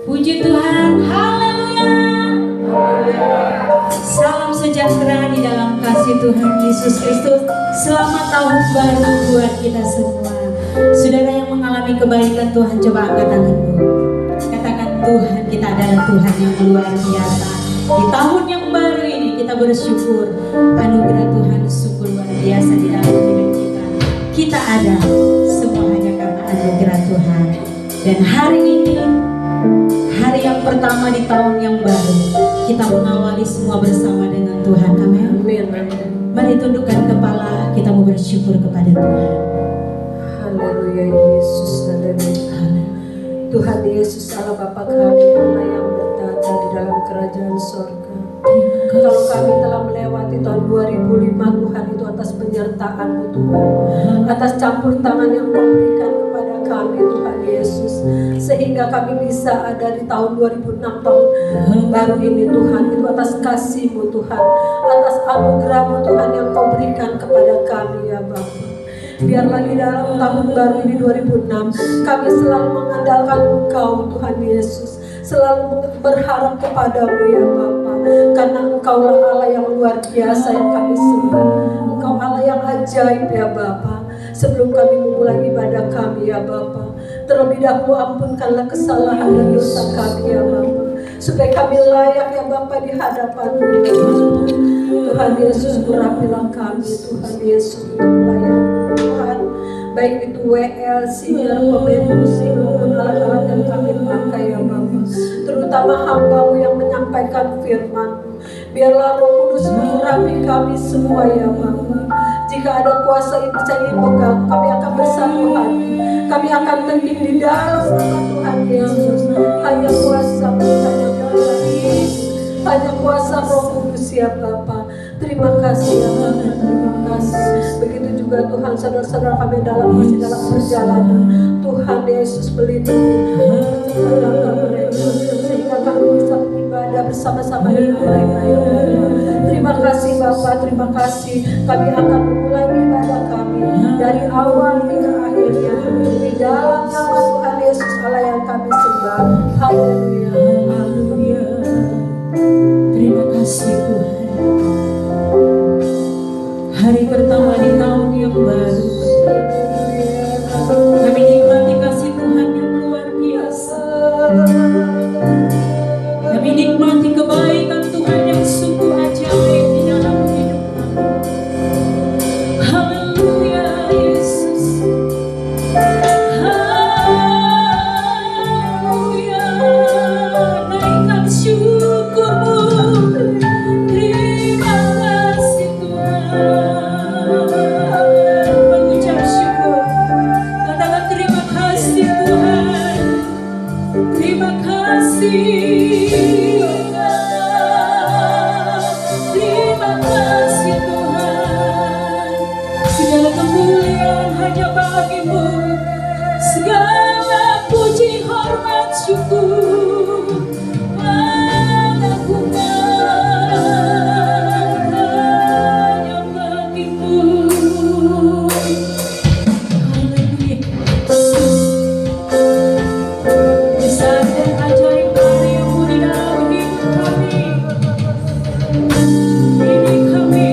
Puji Tuhan, haleluya. Salam sejahtera di dalam kasih Tuhan Yesus Kristus. Selamat tahun baru buat kita semua. Saudara yang mengalami kebaikan Tuhan, coba angkat tanganmu. Katakan, Tuhan, kita adalah Tuhan yang luar biasa. Di tahun yang baru ini kita bersyukur anugerah Tuhan sungguh luar biasa di dalam hidup kita. Kita ada semua hanya karena anugerah Tuhan. Dan hari ini, hari yang pertama di tahun yang baru, kita mengawali semua bersama dengan Tuhan. Amin. Mari tundukkan kepala, kita mau bersyukur kepada Tuhan. Haleluya Yesus, haleluya. Tuhan Yesus Allah Bapa kami, Allah yang bertata di dalam kerajaan sorga. Kalau kami telah melewati tahun 2005 Tuhan, itu atas penyertaan-Mu Tuhan, atas campur tangan yang Kau berikan kepada kami Tuhan Yesus, sehingga kami bisa ada di tahun 2006 tahun baru ini Tuhan. Itu atas kasih-Mu Tuhan, atas anugerah-Mu Tuhan yang Kau berikan kepada kami ya Bapa. Biarlah di dalam tahun baru ini 2006 kami selalu mengandalkan Engkau Tuhan Yesus, selalu berharap kepadamu ya Bapa, karena Engkaulah Allah yang luar biasa yang kami sembah. Engkau Allah yang ajaib ya Bapa. Sebelum kami memulai ibadah kami ya Bapa, terlebih dahulu ampunkanlah kesalahan dan dosa kami ya Bapa, supaya kami layak ya Bapa di hadapan-Mu ya Bapa. Tuhan Yesus, urapilah kami Tuhan Yesus untuk melayani Tuhan, baik itu WL, sinyal, pemain musik maupun alat-alat yang kami pakai ya Bapa, terutama hamba-Mu yang menyampaikan firman-Mu. Biarlah Roh Kudus mengurapi kami semua ya Bapa. Jika ada kuasa itu saya pegang, kami akan bersatu hati, kami akan teguh di dalam nama Tuhan Yesus. Hanya kuasa hanya darah Yesus, hanya kuasa Roh Kudus ya Bapa. Terima kasih ya Bapa, terima kasih. Begitu juga Tuhan, saudara-saudara kami masih dalam perjalanan. Tuhan Yesus melindungi mereka, sehingga kami bisa beribadah bersama-sama dengan mereka ya Bapa. Terima kasih Bapa, terima kasih. Kami akan memulai ibadah kami dari awal hingga akhirnya di dalam nama Tuhan Yesus Allah yang kami sembah. Haleluya, haleluya. Terima kasih Tuhan. Hari pertama di tahun yang baru, kami nikmati kasih Tuhan yang luar biasa. Kami nikmati kebaikan Tuhan yang sungguh ajaib di dalam hidup kami. Haleluya Yesus. Haleluya. Naikkan syukur-Mu. Terima kasih Tuhan. Mengucap syukur. Katakan terima kasih Tuhan. Terima kasih. Terima kasih Tuhan. Segala kemuliaan hanya bagi-Mu. Segala puji, hormat, syukur pengakuan hanya bagi-Mu. Haleluya. Besar dan ajaib karya-Mu di dalam hidup kami. Ini kami.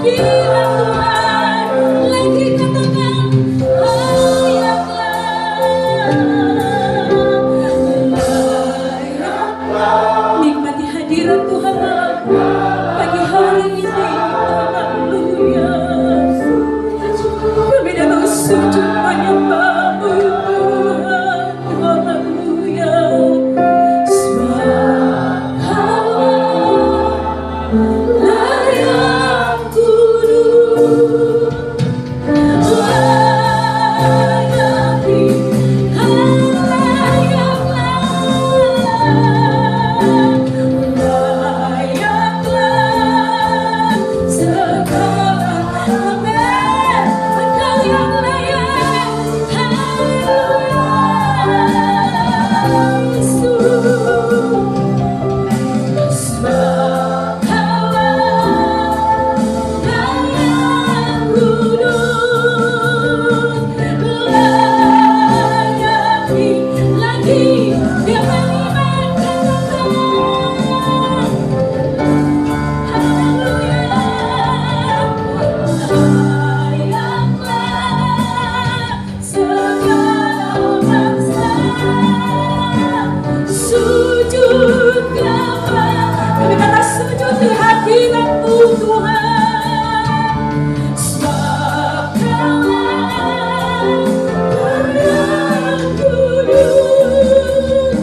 panggilan Tuhan. Lagi katakan layaklah. Nikmati hadirat Tuhan pagi hari ini. Haleluya. Kami datang sujud menyembah-Mu Tuhan. Haleluya. Sebab Kau layak kudus, layakti, layaklah segala amin. Engkau yang layak, haleluya. Yesus, sebab Kau layak kudus, layakti. Lagi dia beriman katakan haleluya. Layaklah segala bangsa sujud kepada. Kami kata sujud di hadirat-Mu Tuhan. Sebab Kau layak kudus,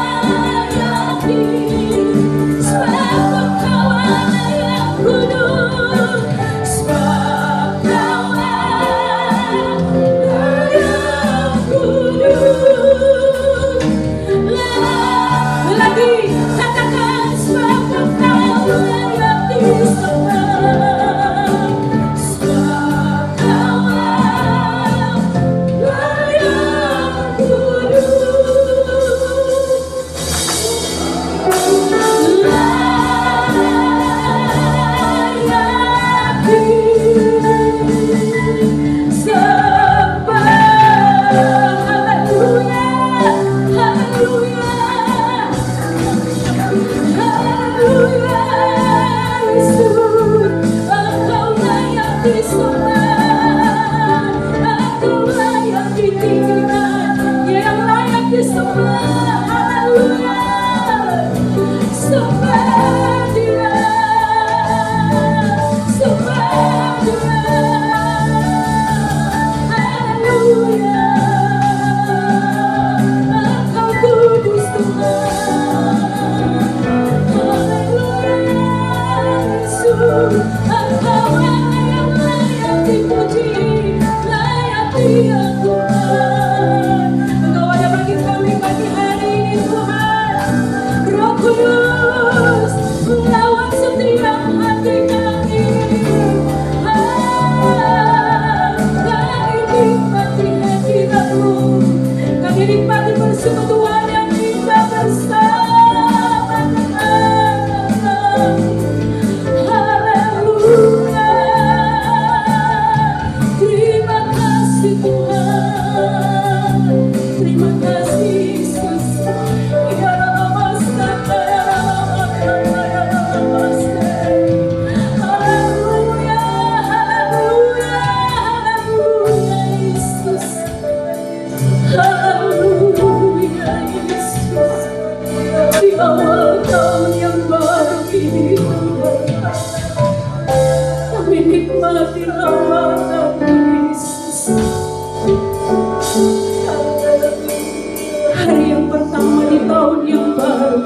layakti. Sebab Kau layak kudus, sebab Kau layak kudus. Lagi katakan sebab Kau layak disembah, sebab Kau layak kudus, layakti. Sebab haleluya, haleluya. Haleluya, Yesus, Engkau layak disembah, Engkau layak ditinggikan, yang layak disembah. Haleluya, sembah Dia, sembah Dia. Haleluya, Engkau kudus Tuhan. Engkau yang layak dipuji, layak Dia Tuhan. Engkau ada bagi kami pagi hari ini Tuhan. Roh Kudus melawat setiap hati kami. Kami nikmati hadirat-Mu, kami nikmati persekutuan yang indah bersama dengan haleluya. Terima kasih Tuhan, terima kasih Yesus. Ya haleluya, haleluya, haleluya Yesus. Haleluya Yesus. Di awal tahun yang baru ini Tuhan, kami nikmati lawatan Yesus. Hari yang pertama di tahun yang baru,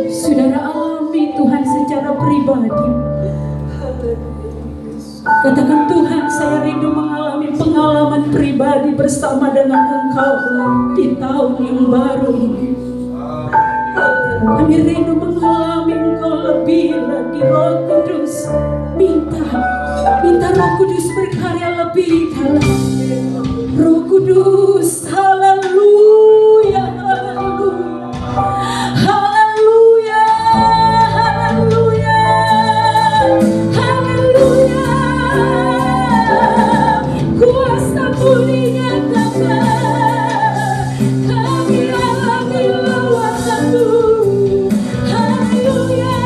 saudara alami Tuhan secara pribadi. Katakan Tuhan, saya rindu mengalami pengalaman pribadi bersama dengan Engkau di tahun yang baru ini. Kami rindu mengalami Engkau lebih lagi, Roh Kudus. Minta Roh Kudus berkarya lebih dalam. Roh Kudus, haleluya, haleluya, haleluya, haleluya, haleluya. Kuasa-Mu dinyatakan, kami alami lawatan-Mu. Haleluya.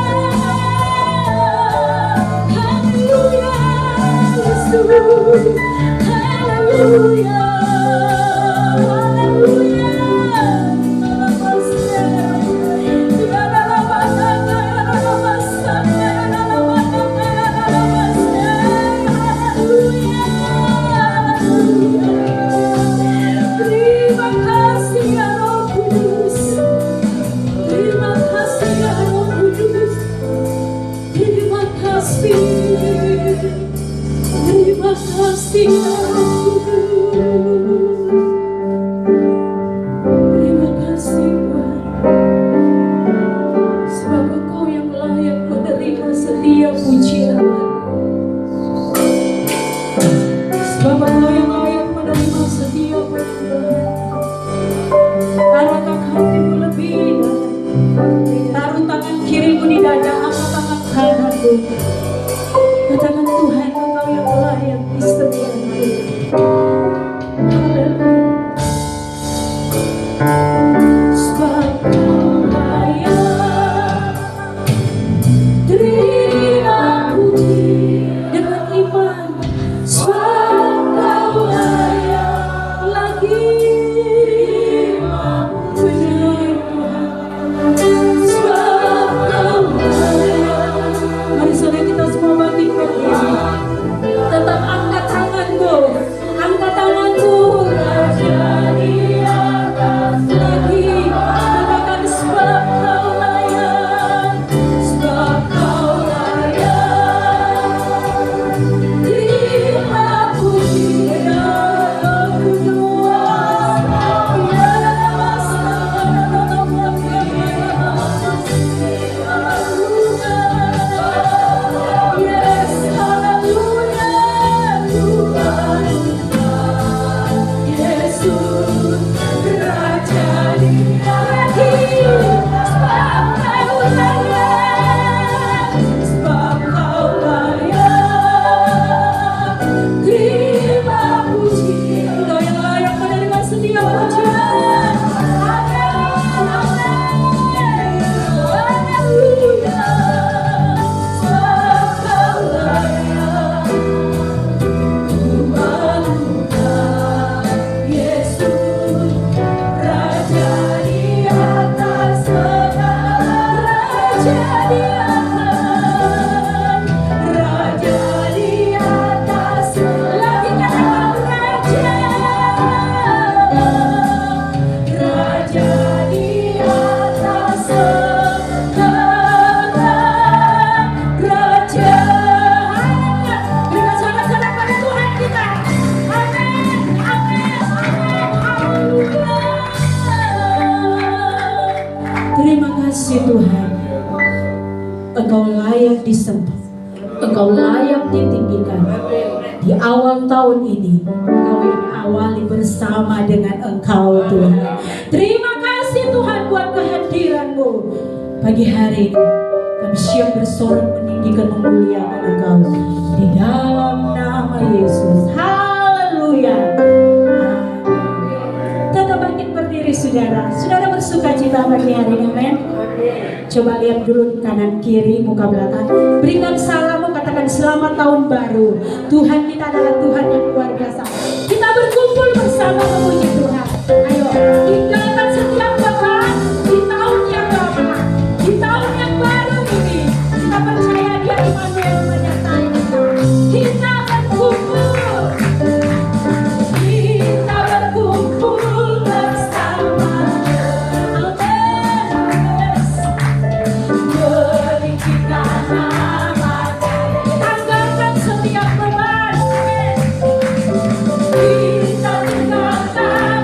kasih Roh Kudus. Terima kasih Tuhan, sebab Engkau yang layak menerima setiap pujian. Sebab Engkau yang layak menerima setiap penyembahan. Taruhkan hatimu lebih dalam, taruh tangan kirimu di dada, angkat tangan kananmu. Katakan Tuhan, Engkau yang layak disembah. Haleluya. Sebab Kau layak terima puji dengan iman. Sebab Kau layak lagi terima puji. Sebab Kau layak. Mari saudara kita semua bangkit berdiri. Tetap angkat tanganmu, angkat tanganmu. Raja di atas lagi, katakan sebab Kau layak, sebab Kau layak. Terima puji dan kedua. Yes, hallelujah, Tuhan. Yesus Raja di atas, sebab Kau layak, sebab Kau layak. Terima puji, Engkau yang layak menerima setiap pujian. Amin, amin, haleluya. Sebab Kau layak. Yesus Raja di atas segala, Raja di atas, Raja di atas, lagi katakan Raja, Raja di atas segala, Raja. Berikan sorak-sorak pada Tuhan kita. Amin, amin, amin, haleluya. Terima kasih Tuhan, Engkau layak disembah, Engkau layak ditinggikan. Di awal tahun ini, Engkau yang awali bersama dengan Engkau Tuhan. Terima kasih Tuhan buat kehadiran-Mu. Pagi hari ini kami siap bersorak meninggikan memuliakan Engkau di dalam nama Yesus. Haleluya. Tetap bangkit berdiri saudara. Saudara bersuka cita pagi hari ini, amin. Coba lihat dulu kanan kiri, muka belakang. Berikan salammu, katakan selamat tahun baru. Tuhan kita adalah Tuhan yang luar biasa. Kita berkumpul bersama memuji Tuhan. Ayo, tinggalkan setiap beban di tahun yang lama, di tahun yang baru ini. Kita percaya Dia Immanuel menyertai kita. Kita berkumpul, kita berkumpul bersama. Meninggikan nama Dia. Tanggalkan setiap beban. Kita tinggalkan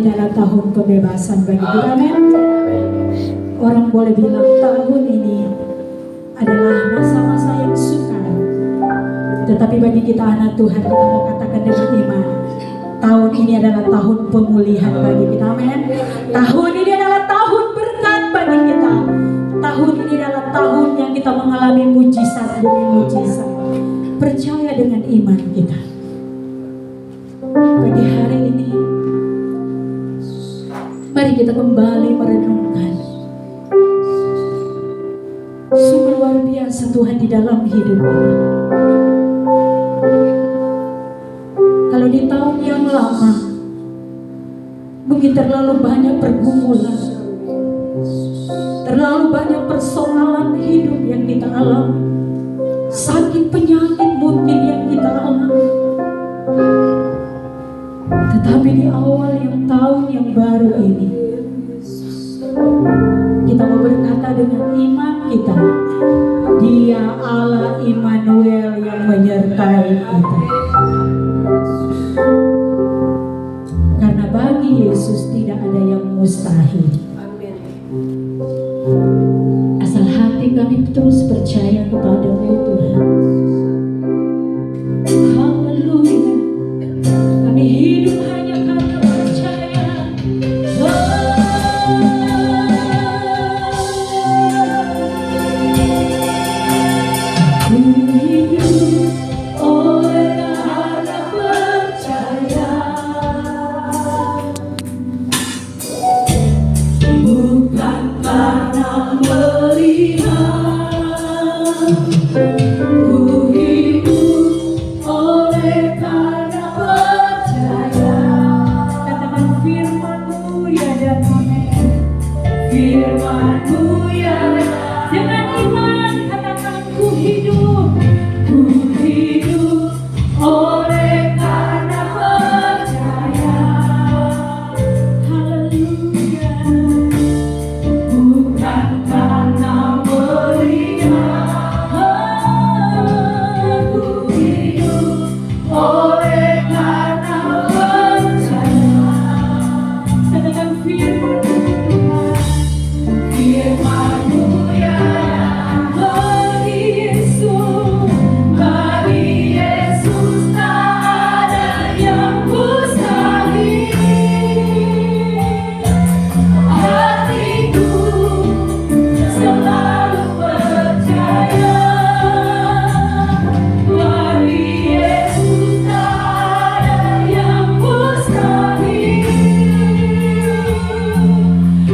ini adalah tahun kebebasan bagi kita. Amin. Orang boleh bilang tahun ini adalah masa-masa yang sukar. Tetapi bagi kita anak Tuhan, kita mau katakan dengan iman, tahun ini adalah tahun pemulihan bagi kita. Amin. Tahun ini adalah tahun berkat bagi kita. Tahun ini adalah tahun yang kita mengalami mujizat demi mujizat. Percaya dengan iman kita. Pagi hari ini, mari kita kembali merenungkan sungguh luar biasa Tuhan di dalam hidup ini. Kalau di tahun yang lama, mungkin terlalu banyak pergumulan, terlalu banyak persoalan hidup yang kita alami, sakit penyakit mungkin yang kita alami. Tetapi di awal yang tahun yang baru ini, kita mau berkata dengan iman kita, Dia Allah Immanuel yang menyertai kita. Karena bagi Yesus tidak ada yang mustahil. Asal hati kami terus percaya kepada-Mu Tuhan. Haleluya. Kami hidup hanya karena percaya. Ku hidup oleh karena percaya, bukan karena melihat. Ku hidup oleh karena percaya. Katakan firman-Mu ya dan amin. Firman-Mu ya. Dengan iman katakan ku hidup oleh karena percaya. Haleluya. Bukan karena melihat. Ku hidup oleh karena percaya. Katakan firman-Mu Tuhan. Firman-Mu ya. Bagi Yesus tak ada yang mustahil. Hatiku selalu percaya. Bagi Yesus tak ada yang mustahil.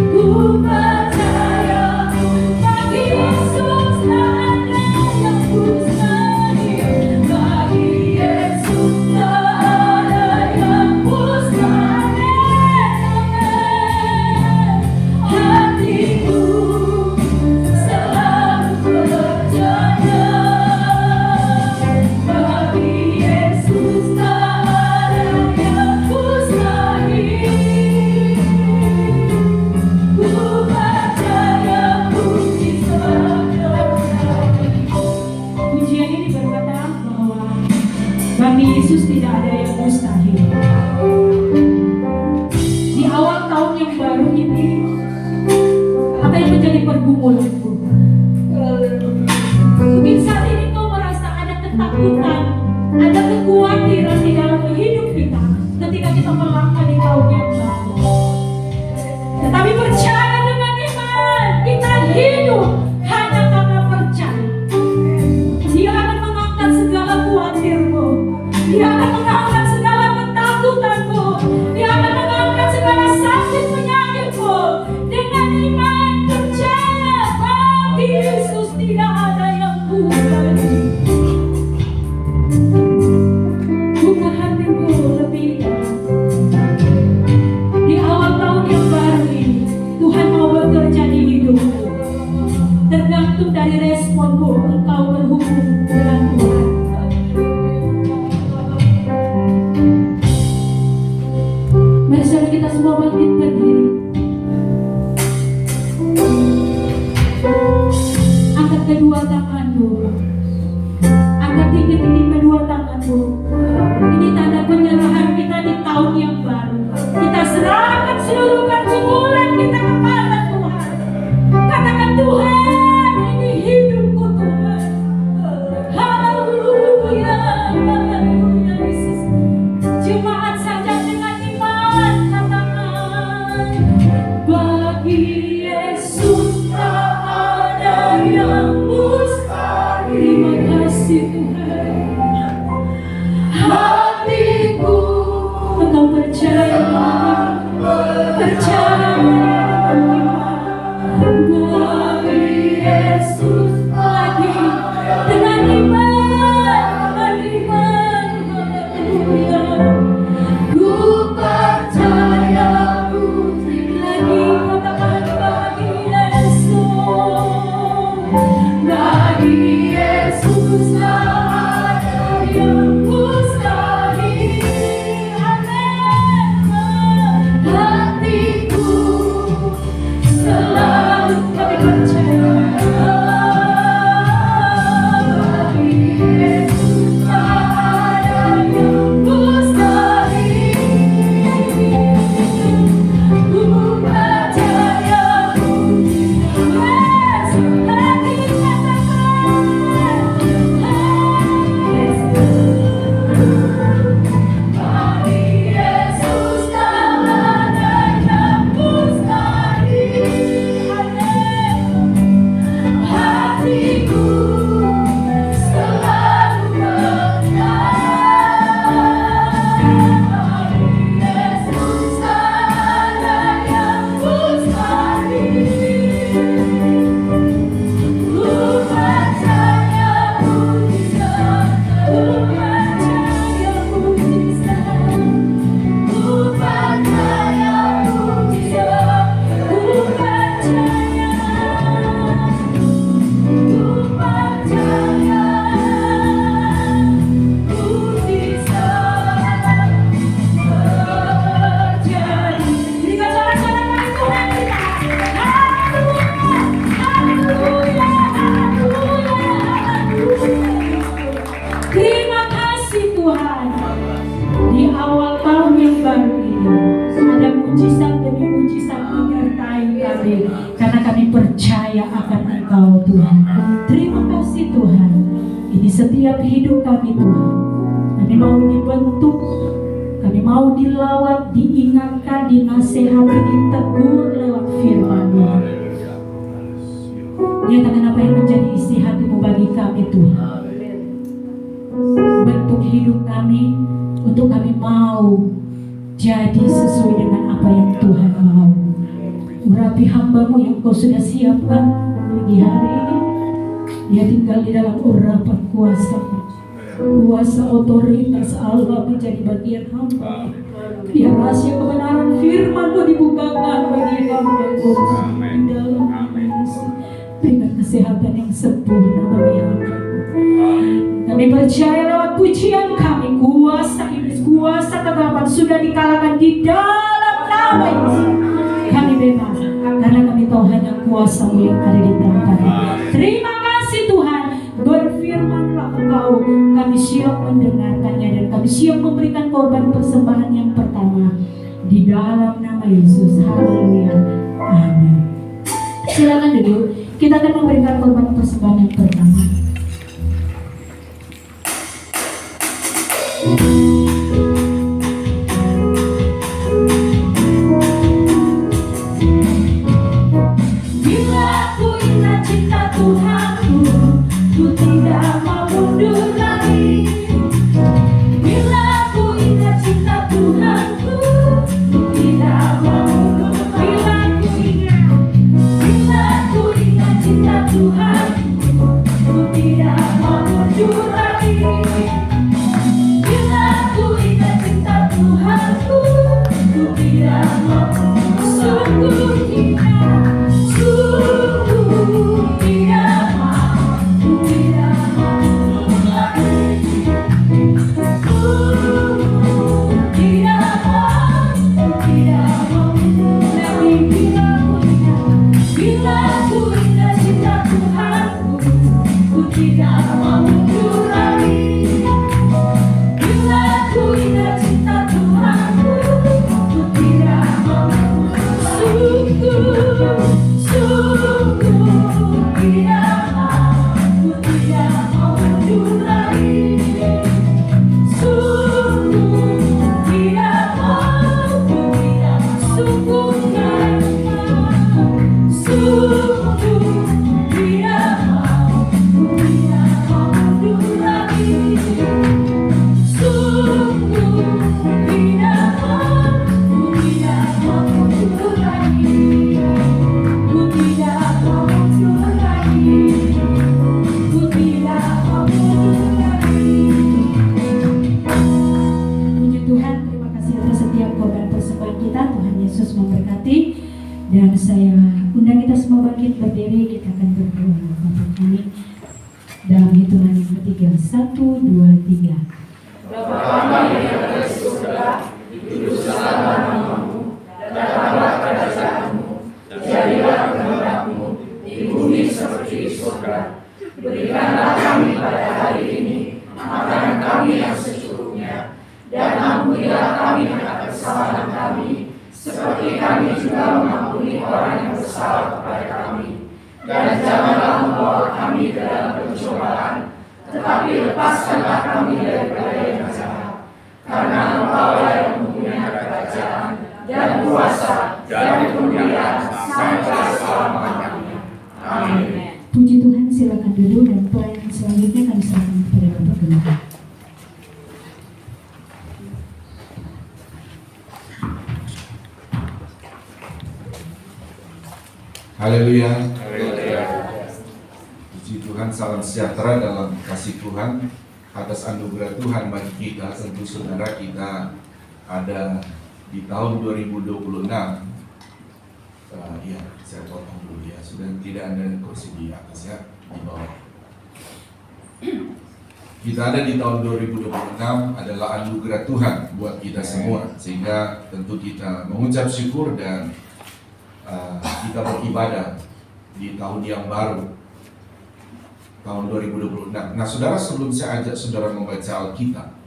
Ku percaya bagi Yesus tak ada yang mustahil. Bagi Yesus tak ada yang mustahil. Hatiku selalu percaya. Bagi Yesus tak ada yang mustahil. Ku percaya mujizat. Pujian ini berkata bahwa bagi Yesus tidak ada yang mustahil. Di awal tahun yang baru ini, apa yang menjadi pergumulanmu? Mungkin saat ini kau merasa ada ketakutan, ada kekhawatiran di dalam hidup kita ketika kita melangkah di tahun yang baru. Tetapi percaya dengan iman, kita hidup hanya karena percaya. Dia akan mengangkat segala khawatirmu. Dia akan mengangkat segala ketakutanmu. Dia akan mengangkat segala sakit penyakitmu. Dengan iman percaya bagi Yesus tidak ada yang mustahil. Buka hatimu lebih dalam. Di awal tahun yang baru ini, Tuhan mau bekerja di hidupmu. Tergantung dari responmu, engkau berhubung dengan Tuhan. Mari kita semua bangkit berdiri. Angkat kedua tanganmu. Angkat tinggi-tinggi kedua tanganmu. Ini tanda penyerahan kita di tahun yang baru. Kita serahkan mujizat demi mujizat menyertai kami, karena kami percaya akan Engkau Tuhan. Terima kasih Tuhan. Ini setiap hidup kami Tuhan. Kami mau dibentuk, kami mau dilawat, diingatkan, dinasehati, ditegur lewat firman-Mu. Nyatakan apa yang menjadi isi hati-Mu bagi kami Tuhan. Bentuk hidup kami untuk kami mau jadi sesuai dengan apa yang Tuhan mau. Urapi hamba-Mu yang Kau sudah siapkan pagi hari ini. Dia tinggal di dalam urapan kuasa-Mu. Kuasa otoritas Allah menjadi bagian hamba. Biar rahasia kebenaran firman-Mu dibukakan bagi hamba-Mu di dalam Yesus. Berikan kesehatan yang sempurna bagi hamba. Kami percaya lewat pujian kami, kuasa iblis, kuasa kegelapan sudah dikalahkan di dalam nama Yesus. Kami bebas karena kami tahu hanya kuasa-Mu yang ada di tempat ini. Terima kasih Tuhan. Berfirmanlah Engkau, kami siap mendengarkannya dan kami siap memberikan korban persembahan yang pertama di dalam nama Yesus. Haleluya. Amin. Silakan duduk. Kita akan memberikan korban persembahan yang pertama. Bila ku ingat cinta Tuhanku, ku tidak mau mundur lagi. Bila ku ingat cinta Tuhanku, ku tidak mau mundur lagi. Bila ku ingat cinta Tuhanku, ku tidak mau mundur lagi. Bila ku ingat cinta Tuhanku, ku tidak mau sungguh tidak, sungguh tidak mau, ku tidak mau lagi. Sungguh tidak mau, ku tidak mau lagi. Bila ku ingat cinta Tuhanku, ku tidak mau mundur lagi. Bila ku ingat cinta Tuhanku, ku tidak mau sungguh, sungguh tidak mau, ku tidak mau mundur lagi. Sungguh tidak mau, ku tidak sungguh tidak mau, sungguh tidak mau, ku tidak mau mundur lagi. Sungguh tidak mau, ku tidak mau mundur lagi. Ku tidak mau mundur lagi. Ku tidak mau mundur lagi. Puji Tuhan, terima kasih atas setiap korban persembahan kita. Tuhan Yesus memberkati. Dan saya undang kita semua bangkit berdiri. Kita akan berdoa Bapa kami dalam hitungan yang ketiga. 1, 2, 3. Bapa kami yang ada di surga, dikuduskanlah namamu, datanglah kerajaanmu, jadilah kehendak-Mu di bumi seperti di surga. Berikanlah kami pada hari ini makanan kami yang secukupnya, dan ampunilah kami akan kesalahan kami, seperti kami juga mengampuni orang yang bersalah kepada kami. Dan janganlah membawa kami ke dalam pencobaan, tetapi lepaskanlah kami daripada yang jahat. Karena Engkau-lah yang mempunyai kerajaan dan kuasa dan kemuliaan sampai selama-lamanya. Amin. Puji Tuhan, silakan duduk dan pelayanan selanjutnya kami serahkan kepada Bapak Gembala. Haleluya. Puji Tuhan, salam sejahtera dalam kasih Tuhan atas anugerah Tuhan bagi kita. Tentu saudara, kita ada di tahun 2026. Ya, saya potong dulu ya. Sudah tidak ada kursi di atas ya, di bawah. Kita ada di tahun 2026 adalah anugerah Tuhan buat kita semua, sehingga tentu kita mengucap syukur dan kita beribadah di tahun yang baru, tahun 2026. Nah saudara, sebelum saya ajak saudara membaca Alkitab,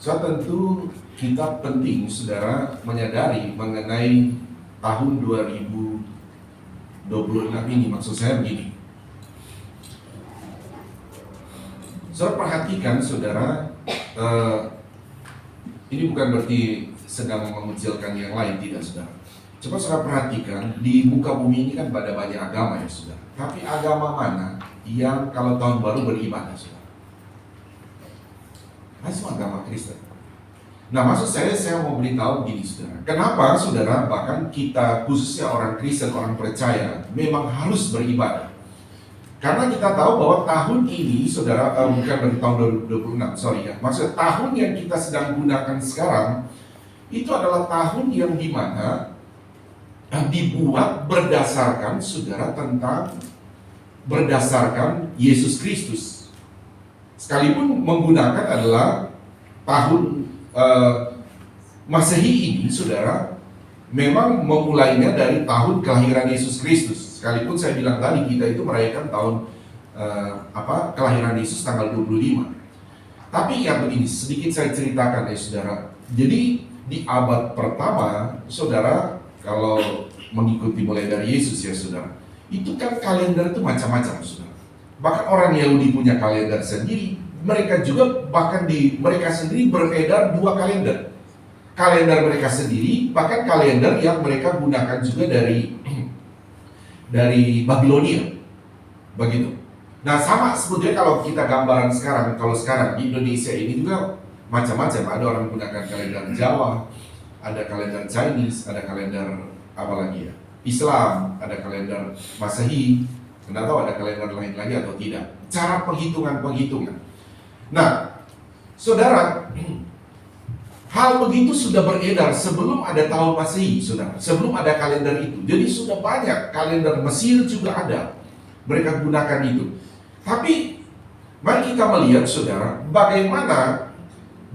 so tentu kita penting saudara menyadari mengenai tahun 2026 ini. Maksud saya begini, saudara perhatikan saudara, ini bukan berarti sedang mengucilkan yang lain, tidak saudara. Coba saudara perhatikan, di muka bumi ini kan ada banyak agama ya saudara. Tapi agama mana yang kalau tahun baru beribadah saudara? Semua agama Kristen. Nah, maksud saya mau beritahu gini saudara. Kenapa saudara, bahkan kita khususnya orang Kristen, orang percaya memang harus beribadah. Karena kita tahu bahwa tahun ini saudara, bukan dari tahun 2026, sorry ya. Maksud tahun yang kita sedang gunakan sekarang itu adalah tahun yang dimana dibuat berdasarkan saudara berdasarkan Yesus Kristus. Sekalipun menggunakan adalah tahun Masehi ini, saudara, memang memulainya dari tahun kelahiran Yesus Kristus. Sekalipun saya bilang tadi kita itu merayakan tahun kelahiran Yesus tanggal 25. Tapi ya begini, sedikit saya ceritakan ya saudara. Jadi di abad pertama, saudara, kalau mengikuti mulai dari Yesus ya saudara, itu kan kalender itu macam-macam saudara. Bahkan orang Yahudi punya kalender sendiri, mereka juga bahkan mereka sendiri beredar 2 kalender. Kalender mereka sendiri, bahkan kalender yang mereka gunakan juga dari Babilonia. Begitu. Nah, sama sebetulnya kalau kita gambaran sekarang, kalau sekarang di Indonesia ini juga macam-macam. Ada orang menggunakan kalender Jawa, ada kalender Chinese, ada kalender apa lagi ya? Islam, ada kalender Masehi. Tidak tahu ada kalender lain lagi atau tidak. Cara penghitungan. Nah, saudara, hal begitu sudah beredar sebelum ada tahun Masehi, saudara. Sebelum ada kalender itu. Jadi sudah banyak, kalender Mesir juga ada. Mereka gunakan itu. Tapi, mari kita melihat, saudara, bagaimana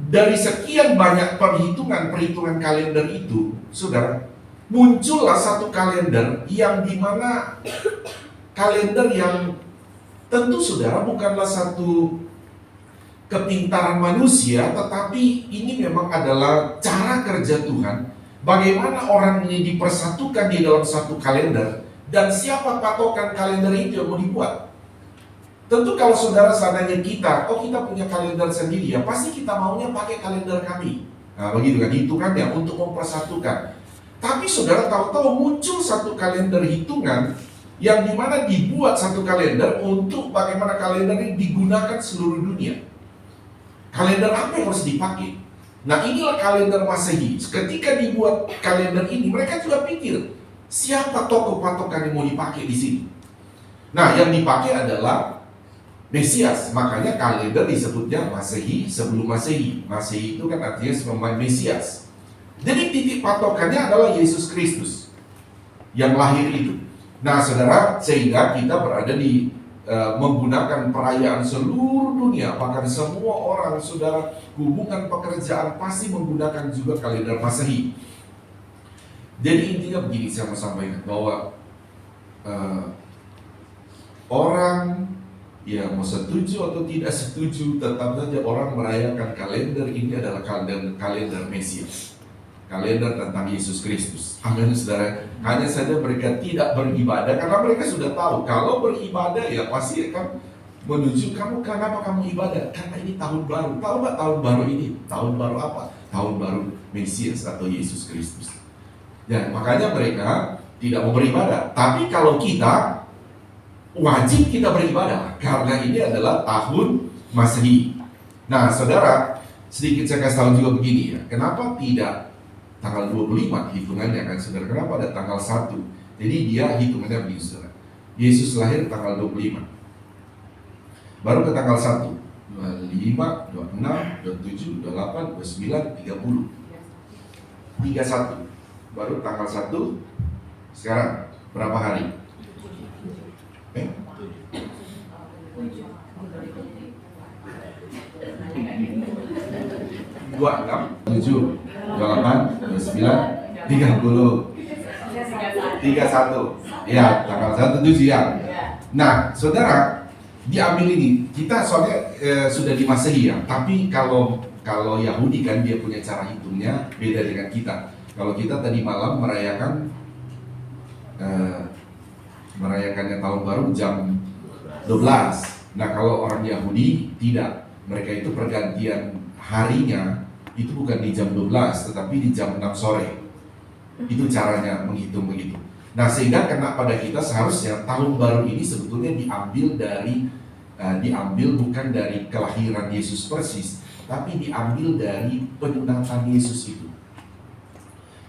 dari sekian banyak perhitungan kalender itu, saudara, muncullah satu kalender yang dimana kalender yang tentu saudara bukanlah satu kepintaran manusia, tetapi ini memang adalah cara kerja Tuhan. Bagaimana orang ini dipersatukan di dalam satu kalender, dan siapa patokan kalender itu yang mau dibuat. Tentu kalau saudara seandainya kita punya kalender sendiri ya, pasti kita maunya pakai kalender kami. Nah begitu kan, hitungannya untuk mempersatukan. Tapi saudara tahu-tahu muncul satu kalender hitungan yang dimana dibuat satu kalender untuk bagaimana kalender ini digunakan seluruh dunia. Kalender apa yang harus dipakai? Nah inilah kalender Masehi. Ketika dibuat kalender ini, mereka juga pikir siapa tokoh patokan yang mau dipakai di sini. Nah yang dipakai adalah Mesias. Makanya kalender disebutnya Masehi sebelum Masehi. Masehi itu kan artinya sebagai Mesias. Jadi titik patokannya adalah Yesus Kristus yang lahir itu. Nah saudara, sehingga kita berada di menggunakan perayaan seluruh dunia. Bahkan semua orang, saudara, hubungan pekerjaan pasti menggunakan juga kalender Masehi. Jadi intinya begini, saya mau sampaikan bahwa orang ya mau setuju atau tidak setuju, tetap saja orang merayakan kalender ini adalah kalender Mesias. Kalender tentang Yesus Kristus. Amin saudara. Hanya saja mereka tidak beribadah karena mereka sudah tahu kalau beribadah ya pasti akan menuju kenapa kamu ibadah? Karena ini tahun baru. Tahu nggak tahun baru ini? Tahun baru apa? Tahun baru Mesias atau Yesus Kristus. Ya makanya mereka tidak mau beribadah. Tapi kalau kita wajib kita beribadah karena ini adalah tahun Masehi. Nah saudara, sedikit saya kasih tahu juga begini ya. Kenapa tidak tanggal 25 hitungannya kan saudara? Kenapa ada tanggal 1? Jadi dia hitungannya begini saudara. Yesus lahir tanggal 25. Baru ke tanggal 1. 25, 26, 27, 28, 29, 30. 31. Baru tanggal 1. Sekarang berapa hari? 26, 7, 28, 29, 30, 31. Ya, tanggal 1 siang. Nah, saudara, diambil ini. Kita soalnya sudah di Masehi ya. Tapi kalau Kalau Yahudi kan dia punya cara hitungnya beda dengan kita. Kalau kita tadi malam merayakannya tahun baru jam 12. Nah kalau orang Yahudi tidak, mereka itu pergantian harinya itu bukan di jam 12 tetapi di jam 6 sore. Itu caranya menghitung begitu. Nah sehingga kena pada kita seharusnya tahun baru ini sebetulnya diambil bukan dari kelahiran Yesus persis, tapi diambil dari penyunatan Yesus itu.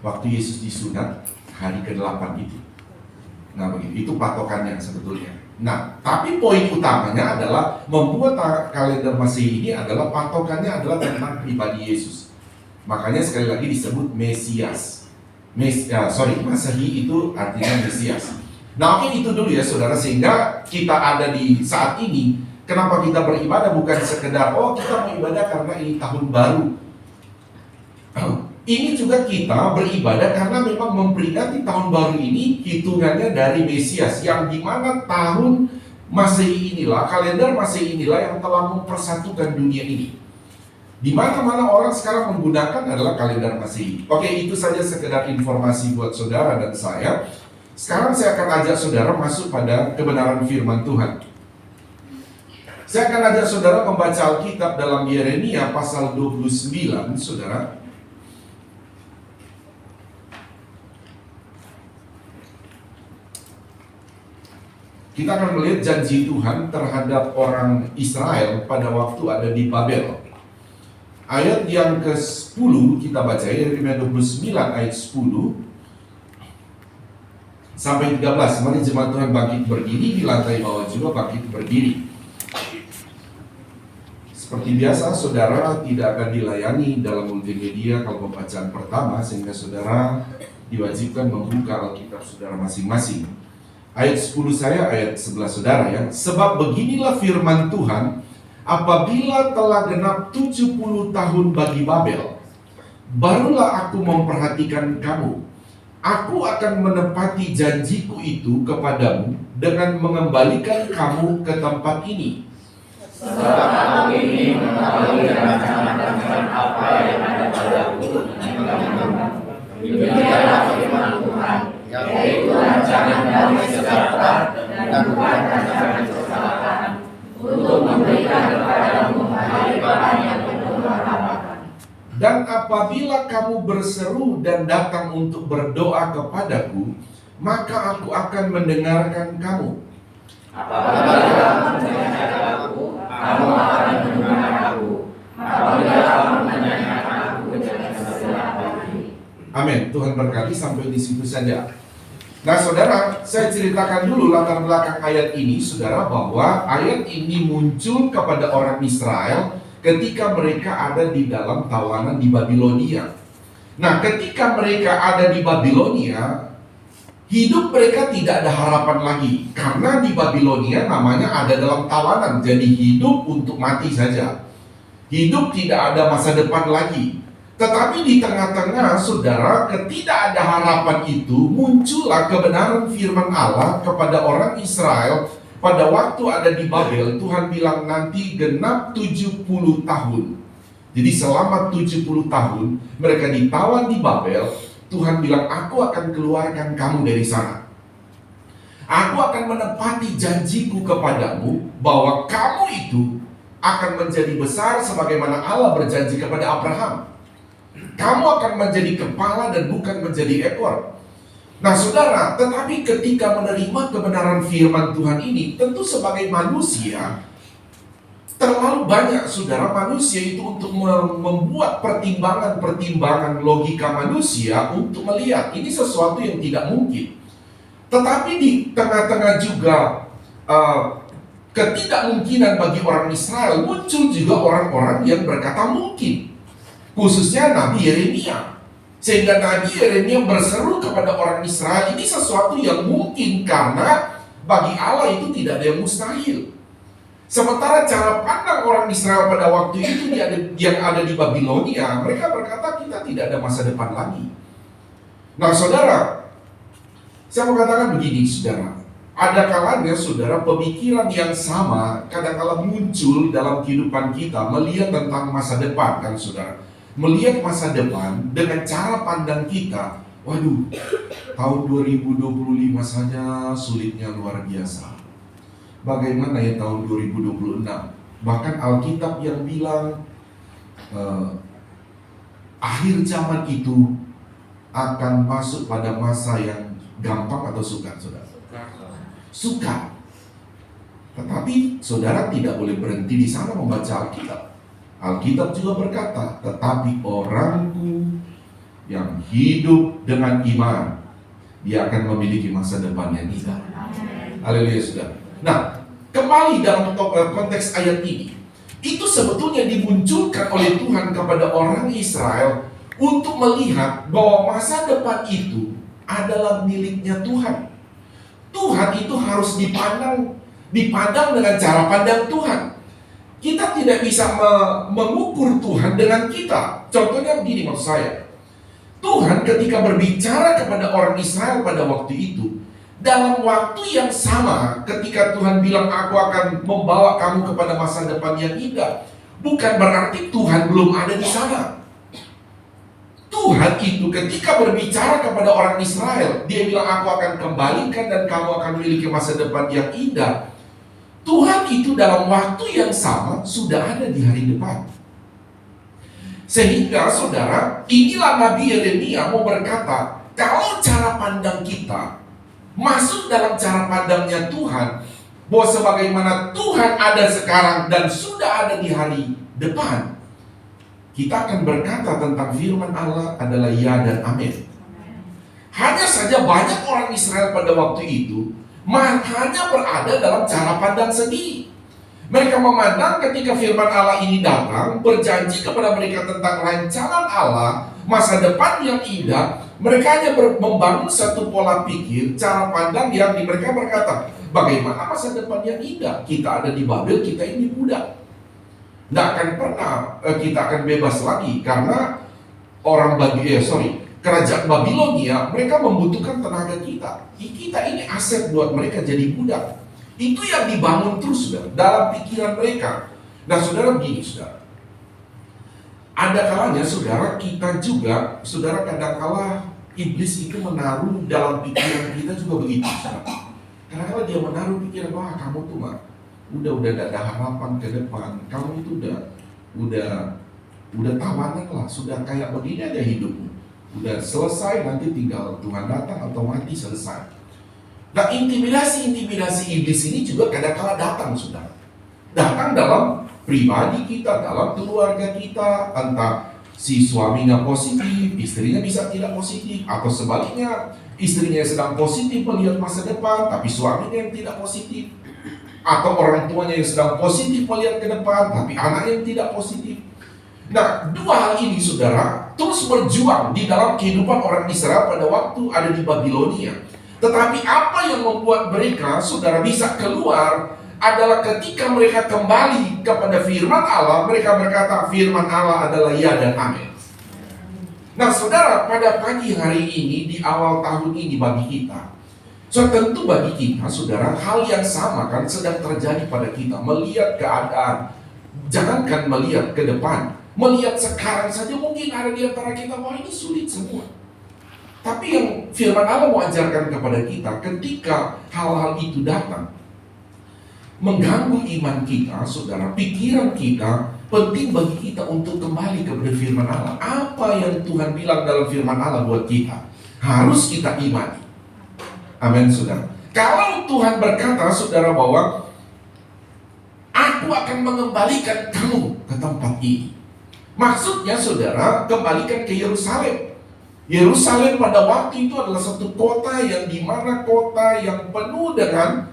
Waktu Yesus disunat hari ke-8 itu. Nah begitu, itu patokannya sebetulnya. Nah, tapi poin utamanya adalah membuat kalender Masehi ini adalah patokannya adalah tentang pribadi Yesus. Makanya sekali lagi disebut Mesias. Masehi itu artinya Mesias. Nah oke, itu dulu ya saudara, sehingga kita ada di saat ini. Kenapa kita beribadah? Bukan sekedar kita beribadah karena ini tahun baru. Ini juga kita beribadah karena memang memperingati tahun baru ini hitungannya dari Mesias, yang dimana tahun Masehi inilah, kalender Masehi inilah yang telah mempersatukan dunia ini. Di mana-mana orang sekarang menggunakan adalah kalender Masehi. Oke, itu saja sekedar informasi buat saudara dan saya. Sekarang saya akan ajak saudara masuk pada kebenaran firman Tuhan. Saya akan ajak saudara membaca Alkitab dalam Yeremia pasal 29, saudara. Kita akan melihat janji Tuhan terhadap orang Israel pada waktu ada di Babel. Ayat yang ke-10 kita baca, Yeremia 29 ayat 10 sampai 13. Mari jemaat Tuhan bangkit berdiri, di lantai bawah juga bangkit berdiri. Seperti biasa, saudara tidak akan dilayani dalam multimedia kalau pembacaan pertama, sehingga saudara diwajibkan membuka Alkitab saudara masing-masing. Ayat 10 saya, ayat 11 saudara ya. Sebab beginilah firman Tuhan, apabila telah genap 70 tahun bagi Babel, barulah aku memperhatikan kamu. Aku akan menepati janjiku itu kepadamu dengan mengembalikan kamu ke tempat ini. Sebab aku ini mengetahui rencana-rencana apa yang ada padaku, demikianlah firman Tuhan, yaitu rancangan damai sejahtera dan bukan rancangan kecelakaan, untuk memberikan kepadamu hari depan yang penuh harapan. Dan apabila kamu berseru dan datang untuk berdoa kepadaku, maka aku akan mendengarkan kamu. Apabila kamu menyanyikan aku, kamu akan mendengar aku. Apabila kamu menyanyikan aku dengan segala hati. Amin. Tuhan berkati, sampai di situ saja. Nah saudara, saya ceritakan dulu latar belakang ayat ini, saudara, bahwa ayat ini muncul kepada orang Israel ketika mereka ada di dalam tawanan di Babilonia. Nah, ketika mereka ada di Babilonia, hidup mereka tidak ada harapan lagi. Karena di Babilonia namanya ada dalam tawanan, jadi hidup untuk mati saja. Hidup tidak ada masa depan lagi. Tetapi di tengah-tengah, saudara, ketidak ada harapan itu, muncullah kebenaran firman Allah kepada orang Israel. Pada waktu ada di Babel, Tuhan bilang nanti genap 70 tahun. Jadi selama 70 tahun, mereka ditawan di Babel. Tuhan bilang, aku akan keluarkan kamu dari sana. Aku akan menepati janjiku kepadamu, bahwa kamu itu akan menjadi besar sebagaimana Allah berjanji kepada Abraham. Kamu akan menjadi kepala dan bukan menjadi ekor. Nah saudara, tetapi ketika menerima kebenaran firman Tuhan ini, tentu sebagai manusia, terlalu banyak saudara manusia itu untuk membuat pertimbangan-pertimbangan logika manusia untuk melihat ini sesuatu yang tidak mungkin. Tetapi di tengah-tengah juga ketidakmungkinan bagi orang Israel, muncul juga orang-orang yang berkata mungkin. Khususnya Nabi Yeremia. Sehingga Nabi Yeremia berseru kepada orang Israel, ini sesuatu yang mungkin karena bagi Allah itu tidak ada yang mustahil. Sementara cara pandang orang Israel pada waktu itu yang ada di Babilonia, mereka berkata kita tidak ada masa depan lagi. Nah saudara, saya mau katakan begini saudara, Ada kalanya saudara pemikiran yang sama kadang-kala muncul dalam kehidupan kita melihat tentang masa depan kan saudara. Melihat masa depan dengan cara pandang kita, waduh, tahun 2025 saja sulitnya luar biasa. Bagaimana ya tahun 2026? Bahkan Alkitab yang bilang akhir zaman itu akan masuk pada masa yang gampang atau sukar, saudara? Suka. Tetapi saudara tidak boleh berhenti di sana membaca Alkitab. Alkitab juga berkata, tetapi orangku yang hidup dengan iman, dia akan memiliki masa depan yang indah. Haleluya, saudara. Nah, kembali dalam konteks ayat ini, itu sebetulnya dimunculkan oleh Tuhan kepada orang Israel untuk melihat bahwa masa depan itu adalah miliknya Tuhan. Tuhan itu harus dipandang dengan cara pandang Tuhan. Kita tidak bisa mengukur Tuhan dengan kita. Contohnya begini maksud saya. Tuhan ketika berbicara kepada orang Israel pada waktu itu, dalam waktu yang sama ketika Tuhan bilang aku akan membawa kamu kepada masa depan yang indah, bukan berarti Tuhan belum ada di sana. Tuhan itu ketika berbicara kepada orang Israel, dia bilang aku akan kembalikan dan kamu akan memiliki masa depan yang indah. Tuhan itu dalam waktu yang sama sudah ada di hari depan. Sehingga saudara, inilah Nabi Yeremia mau berkata, kalau cara pandang kita masuk dalam cara pandangnya Tuhan, bahwa sebagaimana Tuhan ada sekarang dan sudah ada di hari depan, kita akan berkata tentang firman Allah adalah ya dan amin. Hanya saja banyak orang Israel pada waktu itu hanya berada dalam cara pandang sendiri. Mereka memandang ketika firman Allah ini datang, berjanji kepada mereka tentang rancangan Allah, masa depan yang indah, mereka hanya membangun satu pola pikir, cara pandang yang mereka berkata, bagaimana masa depan yang indah? Kita ada di Babel, kita ini budak. Tidak akan pernah kita akan bebas lagi karena kerajaan Babilonia mereka membutuhkan tenaga kita. Kita ini aset buat mereka jadi budak. Itu yang dibangun terus saudara, dalam pikiran mereka. Nah saudara begini saudara, ada kalanya saudara kita juga, saudara kadang-kala iblis itu menaruh dalam pikiran kita juga begitu saudara. Kadang-kala dia menaruh pikiran, wah kamu tuh mah udah ada harapan ke depan, kamu itu udah tawanan lah, sudah kayak begini aja hidupmu, udah selesai, nanti tinggal Tuhan datang atau mati selesai. Nah intimidasi iblis ini juga kadang-kala datang saudara, datang dalam pribadi kita, dalam keluarga kita, entah si suaminya positif, istrinya bisa tidak positif, atau sebaliknya istrinya sedang positif melihat masa depan, tapi suaminya yang tidak positif. Atau orang tuanya yang sedang positif melihat ke depan, tapi anaknya yang tidak positif. Nah, dua hal ini saudara terus berjuang di dalam kehidupan orang Israel pada waktu ada di Babilonia. Tetapi apa yang membuat mereka saudara bisa keluar adalah ketika mereka kembali kepada firman Allah, mereka berkata firman Allah adalah ya dan amin. Nah saudara, pada pagi hari ini di awal tahun ini bagi kita, so, tentu bagi kita, saudara, hal yang sama kan sedang terjadi pada kita. Melihat keadaan, jangankan melihat ke depan, melihat sekarang saja mungkin ada di antara kita, wah ini sulit semua. Tapi yang firman Allah mau ajarkan kepada kita, ketika hal-hal itu datang, mengganggu iman kita, saudara, pikiran kita, penting bagi kita untuk kembali kepada firman Allah. Apa yang Tuhan bilang dalam firman Allah buat kita, harus kita imani. Amin saudara. Kalau Tuhan berkata saudara bahwa aku akan mengembalikan kamu ke tempat ini, maksudnya saudara kembalikan ke Yerusalem. Yerusalem pada waktu itu adalah satu kota yang dimana kota yang penuh dengan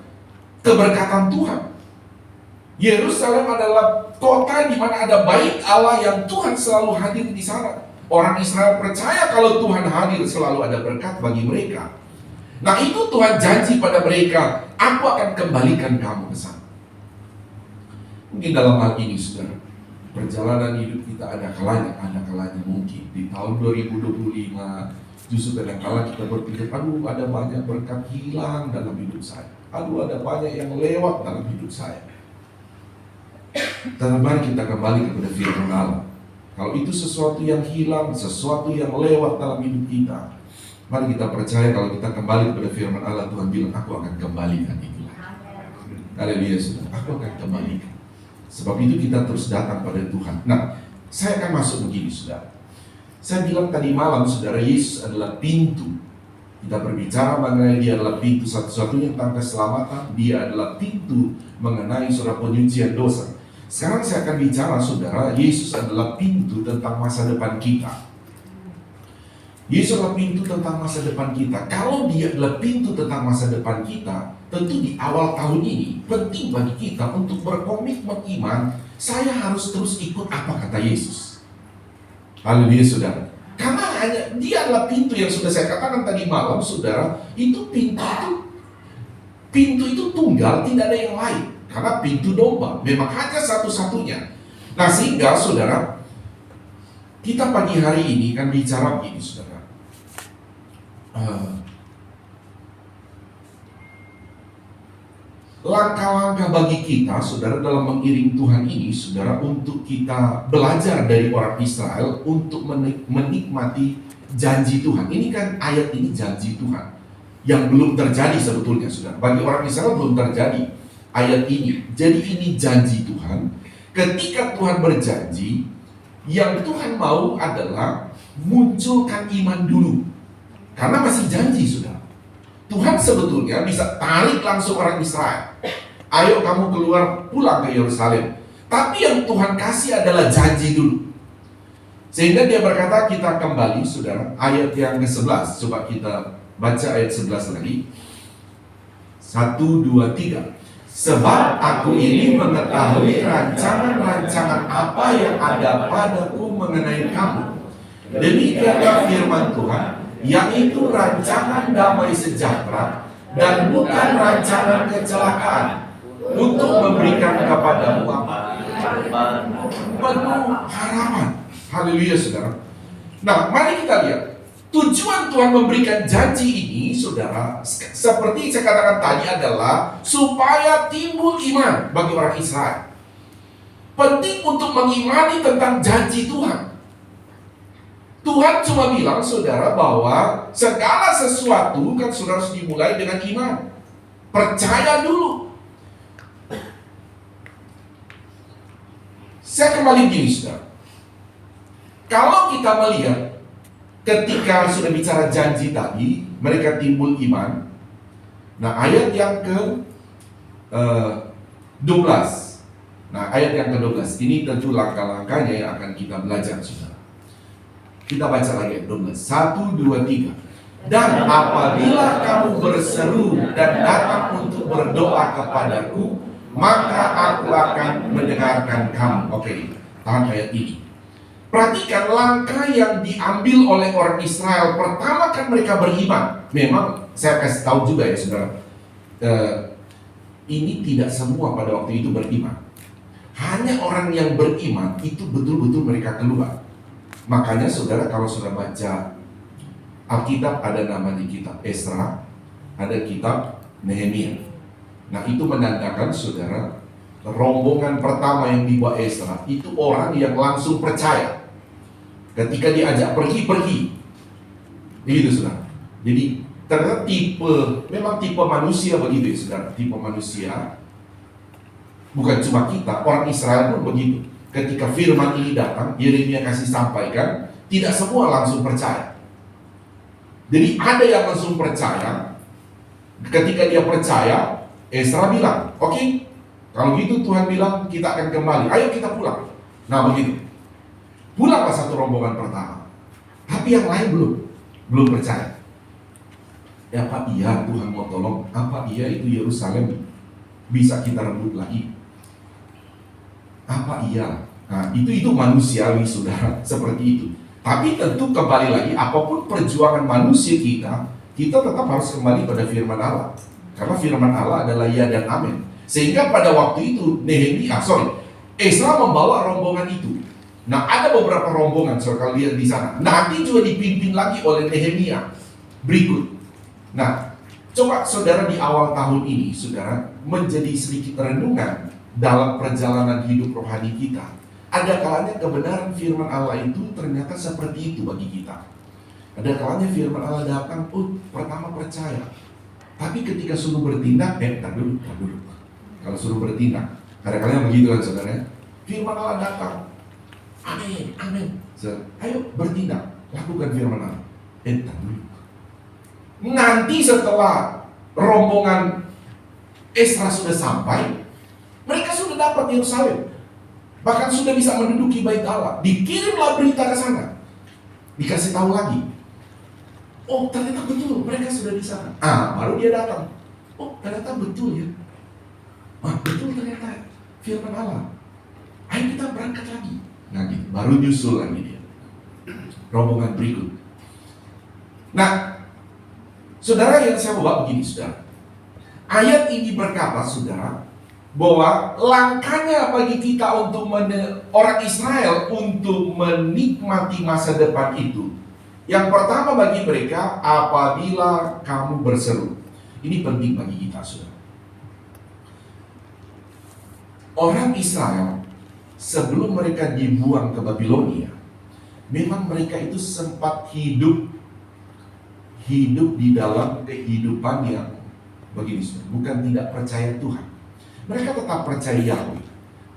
keberkatan Tuhan. Yerusalem adalah kota di mana ada bait Allah yang Tuhan selalu hadir di sana. Orang Israel percaya kalau Tuhan hadir selalu ada berkat bagi mereka. Nah itu Tuhan janji pada mereka, aku akan kembalikan kamu ke sana. Mungkin dalam hal ini saudara, perjalanan hidup kita ada kalanya mungkin di tahun 2025 Justru kadang-kala kita berpikir, aduh ada banyak berkat hilang dalam hidup saya. Aduh ada banyak yang lewat dalam hidup saya. Dan mari kita kembali kepada firman Allah. Kalau itu sesuatu yang hilang, sesuatu yang lewat dalam hidup kita, mari kita percaya kalau kita kembali kepada firman Allah, Tuhan bilang, aku akan kembalikan itu. Haleluya, saudara, aku akan kembalikan. Sebab itu kita terus datang pada Tuhan. Nah, saya akan masuk begini, saudara. Saya bilang tadi malam, saudara, Yesus adalah pintu. Kita berbicara mengenai dia adalah pintu satu-satunya tentang keselamatan. Dia adalah pintu mengenai saudara penyucian dosa. Sekarang saya akan bicara, saudara, Yesus adalah pintu tentang masa depan kita. Yesus adalah pintu tentang masa depan kita. Kalau dia adalah pintu tentang masa depan kita, tentu di awal tahun ini penting bagi kita untuk berkomitmen iman. Saya harus terus ikut apa kata Yesus. Haleluya, saudara. Karena hanya dia adalah pintu yang sudah saya katakan tadi malam, saudara. Itu pintu itu tunggal, tidak ada yang lain. Karena pintu domba memang hanya satu-satunya. Nah, sehingga saudara, kita pagi hari ini kan bicara begini, saudara. Langkah-langkah bagi kita, saudara, dalam mengiring Tuhan ini, saudara, untuk kita belajar dari orang Israel untuk menikmati janji Tuhan. Ini kan ayat ini janji Tuhan yang belum terjadi sebetulnya, saudara. Bagi orang Israel belum terjadi ayat ini. Jadi ini janji Tuhan. Ketika Tuhan berjanji, yang Tuhan mau adalah munculkan iman dulu. Karena masih janji, saudara. Tuhan sebetulnya bisa tarik langsung orang Israel. Ayo kamu keluar, pulang ke Yerusalem. Tapi yang Tuhan kasih adalah janji dulu. Sehingga dia berkata, kita kembali, saudara, ayat yang ke-11. Coba kita baca ayat 11 lagi. 1, 2, 3. Sebab aku ini mengetahui rancangan-rancangan apa yang ada padaku mengenai kamu. Demikianlah firman Tuhan, yaitu rancangan damai sejahtera dan bukan rancangan kecelakaan, untuk memberikan kepadamu apa? Penuh harapan. Haleluya, saudara. Nah, mari kita lihat tujuan Tuhan memberikan janji ini, saudara, seperti saya katakan tadi, adalah supaya timbul iman bagi orang Israel. Penting untuk mengimani tentang janji Tuhan. Tuhan cuma bilang, saudara, bahwa segala sesuatu kan saudara harus dimulai dengan iman. Percaya dulu. Saya kembali gini, saudara. Kalau kita melihat ketika sudah bicara janji tadi, mereka timbul iman. Nah, ayat yang ke-12. Nah, ayat yang ke-12 ini tentu langkah-langkahnya yang akan kita belajar, saudara. Kita baca lagi 12. 1, 2, 3. Dan apabila kamu berseru dan datang untuk berdoa kepadaku, maka aku akan mendengarkan kamu. Oke, tahan ayat ini. Perhatikan langkah yang diambil oleh orang Israel. Pertama kan mereka beriman. Memang saya kasih tahu juga ya, saudara. Ini tidak semua pada waktu itu beriman. Hanya orang yang beriman itu betul-betul mereka keluar. Makanya saudara, kalau sudah baca Alkitab, ada namanya kitab Esra, ada kitab Nehemia. Nah, itu menandakan, saudara, rombongan pertama yang dibawa Esra itu orang yang langsung percaya. Ketika diajak pergi. Begitu, saudara. Jadi ternyata memang tipe manusia begitu ya, saudara. Tipe manusia, bukan cuma kita, orang Israel pun begitu. Ketika firman ini datang, Yeremia kasih sampaikan, tidak semua langsung percaya. Jadi ada yang langsung percaya. Ketika dia percaya, Esra bilang, oke, kalau gitu Tuhan bilang kita akan kembali, ayo kita pulang. Nah, begitu. Pulanglah satu rombongan pertama. Tapi yang lain belum percaya. Ya, apa iya Tuhan mau tolong? Apa iya itu Yerusalem bisa kita rebut lagi? Apa iya? Nah, itu manusiawi, saudara, seperti itu. Tapi tentu kembali lagi, apapun perjuangan manusia kita tetap harus kembali pada firman Allah. Karena firman Allah adalah ya dan amin. Sehingga pada waktu itu Esra membawa rombongan itu. Nah, ada beberapa rombongan, saudara lihat di sana. Nanti juga dipimpin lagi oleh Nehemia berikut. Nah, coba saudara di awal tahun ini, saudara, menjadi sedikit renungan dalam perjalanan hidup rohani kita. Ada kalanya kebenaran firman Allah itu ternyata seperti itu bagi kita. Ada kalanya firman Allah datang, pertama percaya. Tapi ketika suruh bertindak, tar dulu. Kalau suruh bertindak, kadang-kadang begitu kan saudara. Firman Allah datang, amin. Ayo bertindak, lakukan firman Allah. Tar dulu. Nanti setelah rombongan Esra sudah sampai, mereka sudah dapat Yerusalem, bahkan sudah bisa menduduki bait Allah. Dikirimlah berita ke sana, dikasih tahu lagi. Oh, ternyata betul, mereka sudah di sana. Baru dia datang. Oh, ternyata betul ya. Betul ternyata firman Allah. Ayo kita berangkat lagi. Nah, gitu. Baru nyusul lagi dia. Rombongan berikut. Nah, saudara yang saya bawa begini, saudara. Ayat ini berkata, saudara, bahwa langkahnya bagi kita untuk orang Israel untuk menikmati masa depan itu. Yang pertama bagi mereka, apabila kamu berseru. Ini penting bagi kita, saudara. Orang Israel sebelum mereka dibuang ke Babilonia, memang mereka itu sempat hidup di dalam kehidupan yang begini, bukan tidak percaya Tuhan. Mereka tetap percaya Yahweh,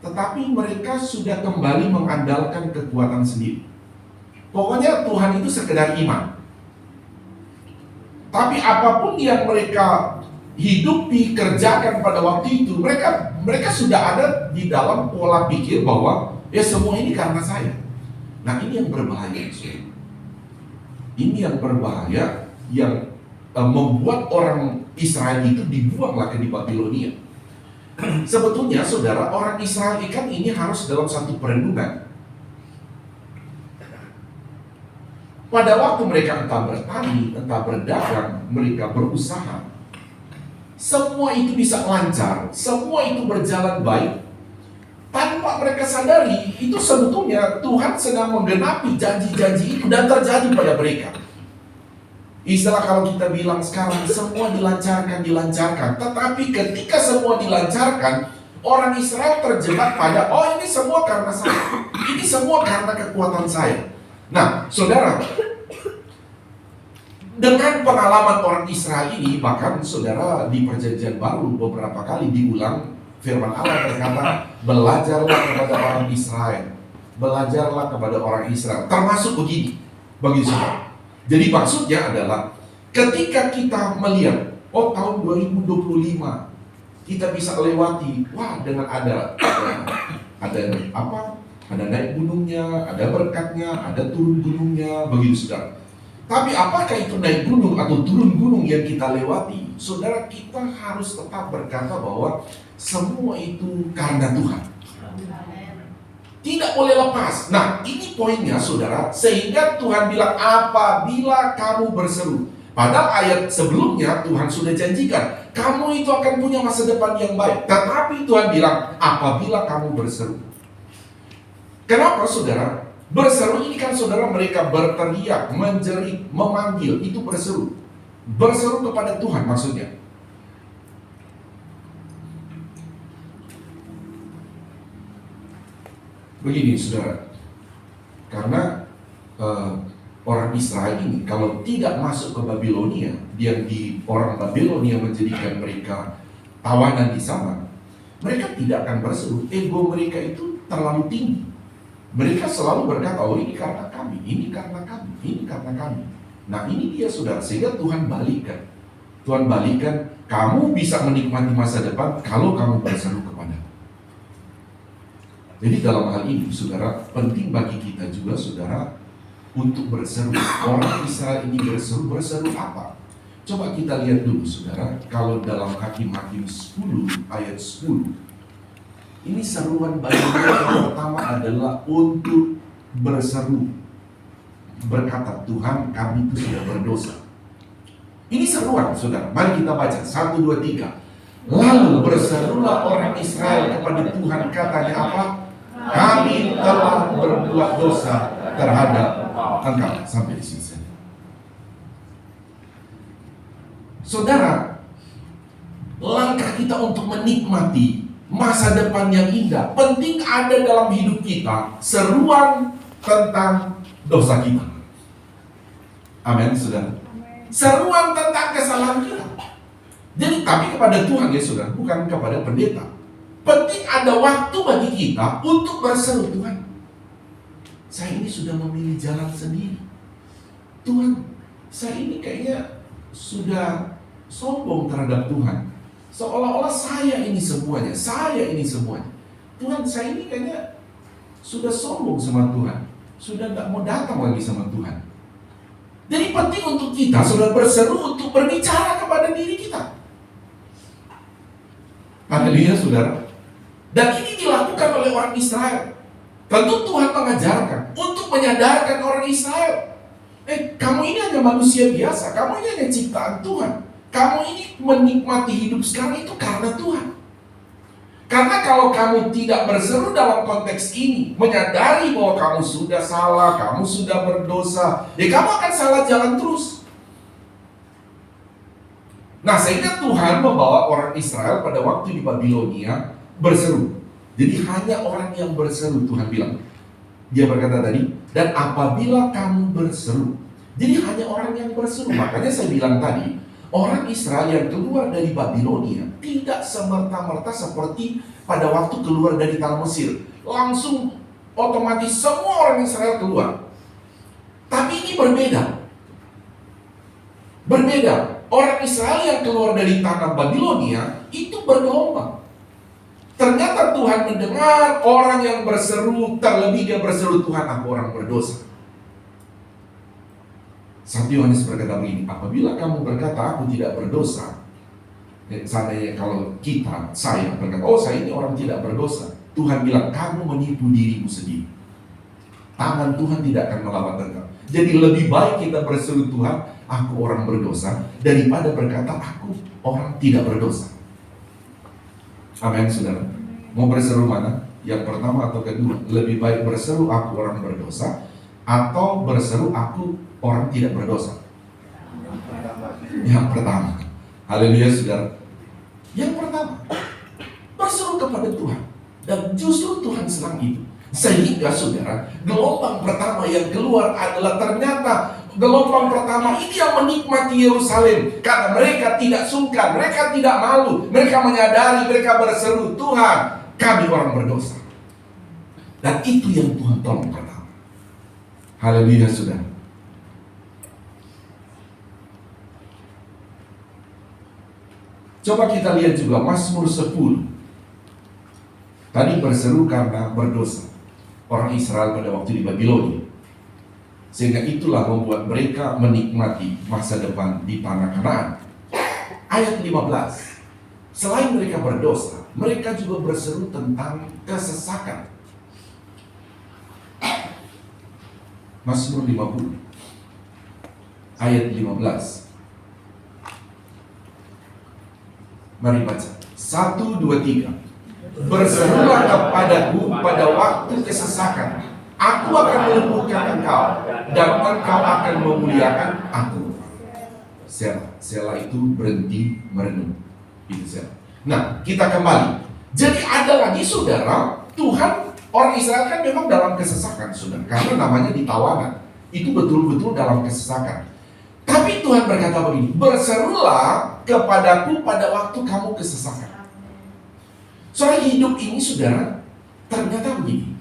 tetapi mereka sudah kembali mengandalkan kekuatan sendiri. Pokoknya Tuhan itu sekedar iman. Tapi apapun yang mereka hidupi, kerjakan pada waktu itu, mereka sudah ada di dalam pola pikir bahwa ya semua ini karena saya. Nah, ini yang berbahaya. Ini yang berbahaya, yang membuat orang Israel itu dibuanglah ke di Babilonia. Sebetulnya saudara, orang Israel ikan ini harus dalam satu perenungan. Pada waktu mereka entah bertani, entah berdagang, mereka berusaha, semua itu bisa lancar, semua itu berjalan baik. Tanpa mereka sadari, itu sebetulnya Tuhan sedang menggenapi janji-janji itu dan terjadi pada mereka. Istilah kalau kita bilang sekarang, semua dilancarkan. Tetapi ketika semua dilancarkan, orang Israel terjebak pada, ini semua karena saya. Ini semua karena kekuatan saya. Nah, saudara, dengan pengalaman orang Israel ini, bahkan saudara di perjanjian baru beberapa kali diulang, firman Allah berkata, belajarlah kepada orang Israel. Belajarlah kepada orang Israel. Termasuk begini, bagi saudara. Jadi maksudnya adalah, ketika kita melihat, tahun 2025, kita bisa lewati, dengan ada naik gunungnya, ada berkatnya, ada turun gunungnya, begitu saudara. Tapi apakah itu naik gunung atau turun gunung yang kita lewati? Saudara, kita harus tetap berkata bahwa semua itu karena Tuhan. Tidak boleh lepas. Nah, ini poinnya saudara. Sehingga Tuhan bilang, apabila kamu berseru. Padahal ayat sebelumnya Tuhan sudah janjikan, kamu itu akan punya masa depan yang baik. Tetapi Tuhan bilang, apabila kamu berseru. Kenapa saudara? Berseru ini kan saudara, mereka berteriak, menjerit, memanggil, itu berseru. Berseru kepada Tuhan maksudnya. Begini saudara, karena orang Israel ini kalau tidak masuk ke Babilonia, yang di orang Babilonia menjadikan mereka tawanan di sana, mereka tidak akan berseru. Ego mereka itu terlalu tinggi. Mereka selalu berkata, ini karena kami, ini karena kami, ini karena kami. Nah, ini dia saudara, sehingga Tuhan balikan. Tuhan balikan, kamu bisa menikmati masa depan kalau kamu berseru kepada. Jadi dalam hal ini saudara, penting bagi kita juga saudara untuk berseru. Orang Israel ini berseru apa? Coba kita lihat dulu saudara, kalau dalam Hakim-Hakim 10 ayat 10. Ini seruan bagi mereka yang pertama adalah untuk berseru, berkata, Tuhan, kami itu sudah berdosa. Ini seruan saudara, mari kita baca 1, 2, 3. Lalu berserulah orang Israel kepada Tuhan, katanya apa? kami telah berbuat dosa terhadap Engkau. Sampai di sini saja. Saudara, langkah kita untuk menikmati masa depan yang indah penting ada dalam hidup kita seruan tentang dosa kita. Amin, saudara. Seruan tentang kesalahan kita. Jadi tapi kepada Tuhan ya saudara, bukan kepada pendeta. Penting ada waktu bagi kita untuk berseru, Tuhan, saya ini sudah memilih jalan sendiri. Tuhan, saya ini kayaknya sudah sombong terhadap Tuhan. Seolah-olah saya ini semuanya, Tuhan, saya ini kayaknya sudah sombong sama Tuhan, sudah gak mau datang lagi sama Tuhan. Jadi penting untuk kita sudah berseru untuk berbicara kepada diri kita. Haleluya saudara. Dan ini dilakukan oleh orang Israel. Tentu Tuhan mengajarkan untuk menyadarkan orang Israel. Kamu ini hanya manusia biasa, kamu ini hanya ciptaan Tuhan. Kamu ini menikmati hidup sekarang itu karena Tuhan. Karena kalau kamu tidak berseru dalam konteks ini, menyadari bahwa kamu sudah salah, kamu sudah berdosa, ya kamu akan salah jalan terus. Nah, sehingga Tuhan membawa orang Israel pada waktu di Babilonia berseru. Jadi hanya orang yang berseru, Tuhan bilang. Dia berkata tadi, dan apabila kamu berseru. Jadi hanya orang yang berseru. Makanya saya bilang tadi, orang Israel yang keluar dari Babilonia tidak semerta-merta seperti pada waktu keluar dari tanah Mesir. Langsung otomatis semua orang Israel keluar. Tapi ini berbeda. Orang Israel yang keluar dari tanah Babilonia itu bergelombang. Ternyata Tuhan mendengar orang yang berseru, terlebih dia berseru, Tuhan, aku orang berdosa. 1 Yohanes berkata begini, apabila kamu berkata aku tidak berdosa, seandainya kalau saya berkata, oh saya ini orang tidak berdosa, Tuhan bilang, kamu menipu dirimu sendiri. Tangan Tuhan tidak akan melawan engkau. Jadi lebih baik kita berseru, Tuhan, aku orang berdosa, daripada berkata aku orang tidak berdosa. Amin, saudara. Mau berseru mana? Yang pertama atau kedua? Lebih baik berseru aku orang berdosa, atau berseru aku orang tidak berdosa? Yang pertama. Haleluya, saudara. Yang pertama, berseru kepada Tuhan. Dan justru Tuhan senang itu. Sehingga saudara, gelombang pertama yang keluar adalah ternyata gelombang pertama ini yang menikmati Yerusalem. Karena mereka tidak sungkan, mereka tidak malu. Mereka menyadari, mereka berseru, Tuhan, kami orang berdosa. Dan itu yang Tuhan tolong pertama. Haleluya, saudara. Coba kita lihat juga Mazmur 10. Tadi berseru karena berdosa orang Israel pada waktu di Babilonia. Sehingga itulah membuat mereka menikmati masa depan di tanah Kanaan. Ayat 15. Selain mereka berdosa, mereka juga berseru tentang kesesakan. Mazmur 50 ayat 15. Mari baca. 1, 2, 3. Berserulah kepadaku pada waktu kesesakan. Aku akan melembutkan engkau, dan engkau akan memuliakan aku. Selah itu berhenti merenung. Itu Selah. Nah, kita kembali. Jadi ada lagi saudara, Tuhan, orang Israel kan memang dalam kesesakan saudara, karena namanya di tawanan. Itu betul-betul dalam kesesakan. Tapi Tuhan berkata begini, berserulah kepadaku pada waktu kamu kesesakan. Soal hidup ini saudara, ternyata begini.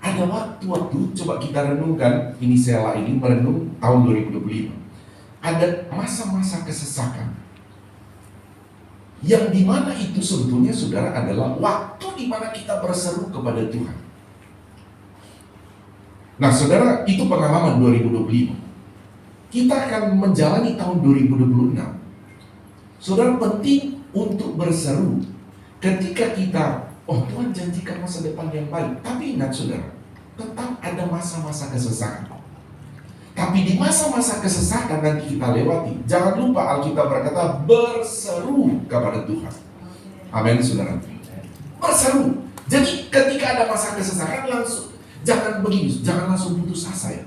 Ada waktu-waktu, coba kita renungkan, ini Selah ini merenung tahun 2025. Ada masa-masa kesesakan. Yang dimana itu sebetulnya saudara adalah waktu dimana kita berseru kepada Tuhan. Nah saudara, itu pengalaman 2025. Kita akan menjalani tahun 2026. Saudara, penting untuk berseru. Ketika kita, oh Tuhan janjikan masa depan yang baik. Tapi ingat saudara, tetap ada masa-masa kesesakan. Tapi di masa-masa kesesakan nanti kita lewati, jangan lupa Alkitab berkata berseru kepada Tuhan. Amin saudara. Berseru. Jadi ketika ada masa kesesakan langsung jangan begini, jangan langsung putus asa ya.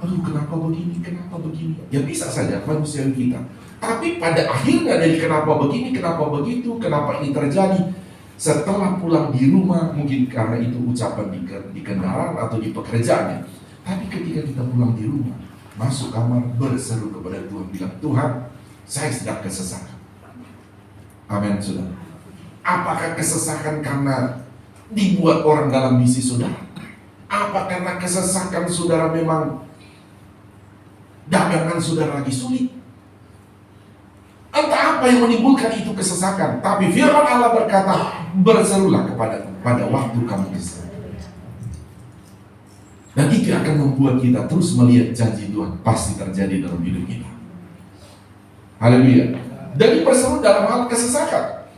Aduh, kenapa begini, kenapa begini? Ya bisa saja manusia kita. Tapi pada akhirnya dari kenapa begini, kenapa begitu, kenapa ini terjadi, setelah pulang di rumah, mungkin karena itu ucapan di kendaraan atau di pekerjaannya. Tapi ketika kita pulang di rumah, masuk kamar, berseru kepada Tuhan, bilang, Tuhan, saya sedang kesesakan. Amin, saudara. Apakah kesesakan karena dibuat orang dalam bisnis saudara? Apa karena kesesakan saudara memang dagangan saudara lagi sulit? Entah apa yang menimbulkan itu kesesakan. Tapi firman Allah berkata, berserulah pada waktu kamu kesesakan. Dan itu akan membuat kita terus melihat janji Tuhan pasti terjadi dalam hidup kita. Haleluya. Jadi berseru dalam hal kesesakan.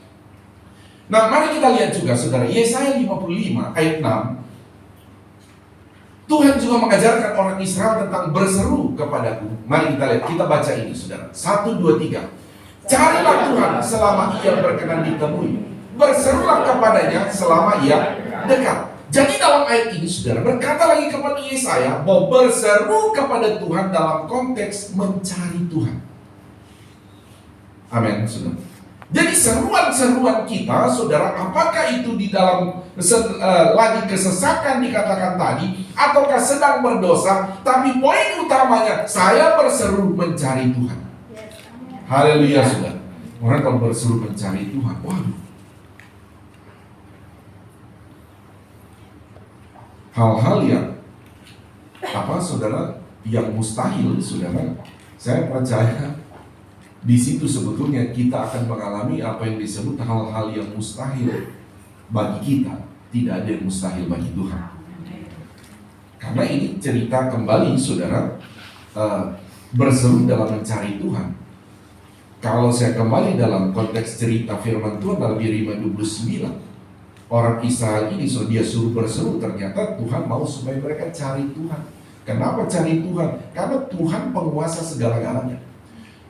Nah, mari kita lihat juga saudara, Yesaya 55 ayat 6. Tuhan juga mengajarkan orang Israel tentang berseru kepadaku. Mari kita lihat, kita baca ini saudara. 1, 2, 3. Carilah Tuhan selama ia berkenan ditemui. Berserulah kepadanya selama ia dekat. Jadi dalam ayat ini saudara berkata lagi kepada Yesaya bahwa berseru kepada Tuhan dalam konteks mencari Tuhan. Amin, saudara. Jadi seruan-seruan kita, saudara, apakah itu di dalam lagi kesesakan dikatakan tadi, ataukah sedang berdosa, tapi poin utamanya, saya berseru mencari Tuhan. Haleluya, saudara. Orang kalau berseru mencari Tuhan, waduh. Hal-hal yang, saudara, yang mustahil, saudara, saya percaya, di situ sebetulnya kita akan mengalami apa yang disebut hal-hal yang mustahil bagi kita. Tidak ada yang mustahil bagi Tuhan. Karena ini cerita kembali saudara, berseru dalam mencari Tuhan. Kalau saya kembali dalam konteks cerita firman Tuhan dalam Yeremia 29, orang Israel ini dia suruh berseru, ternyata Tuhan mau supaya mereka cari Tuhan. Kenapa cari Tuhan? Karena Tuhan penguasa segala-galanya.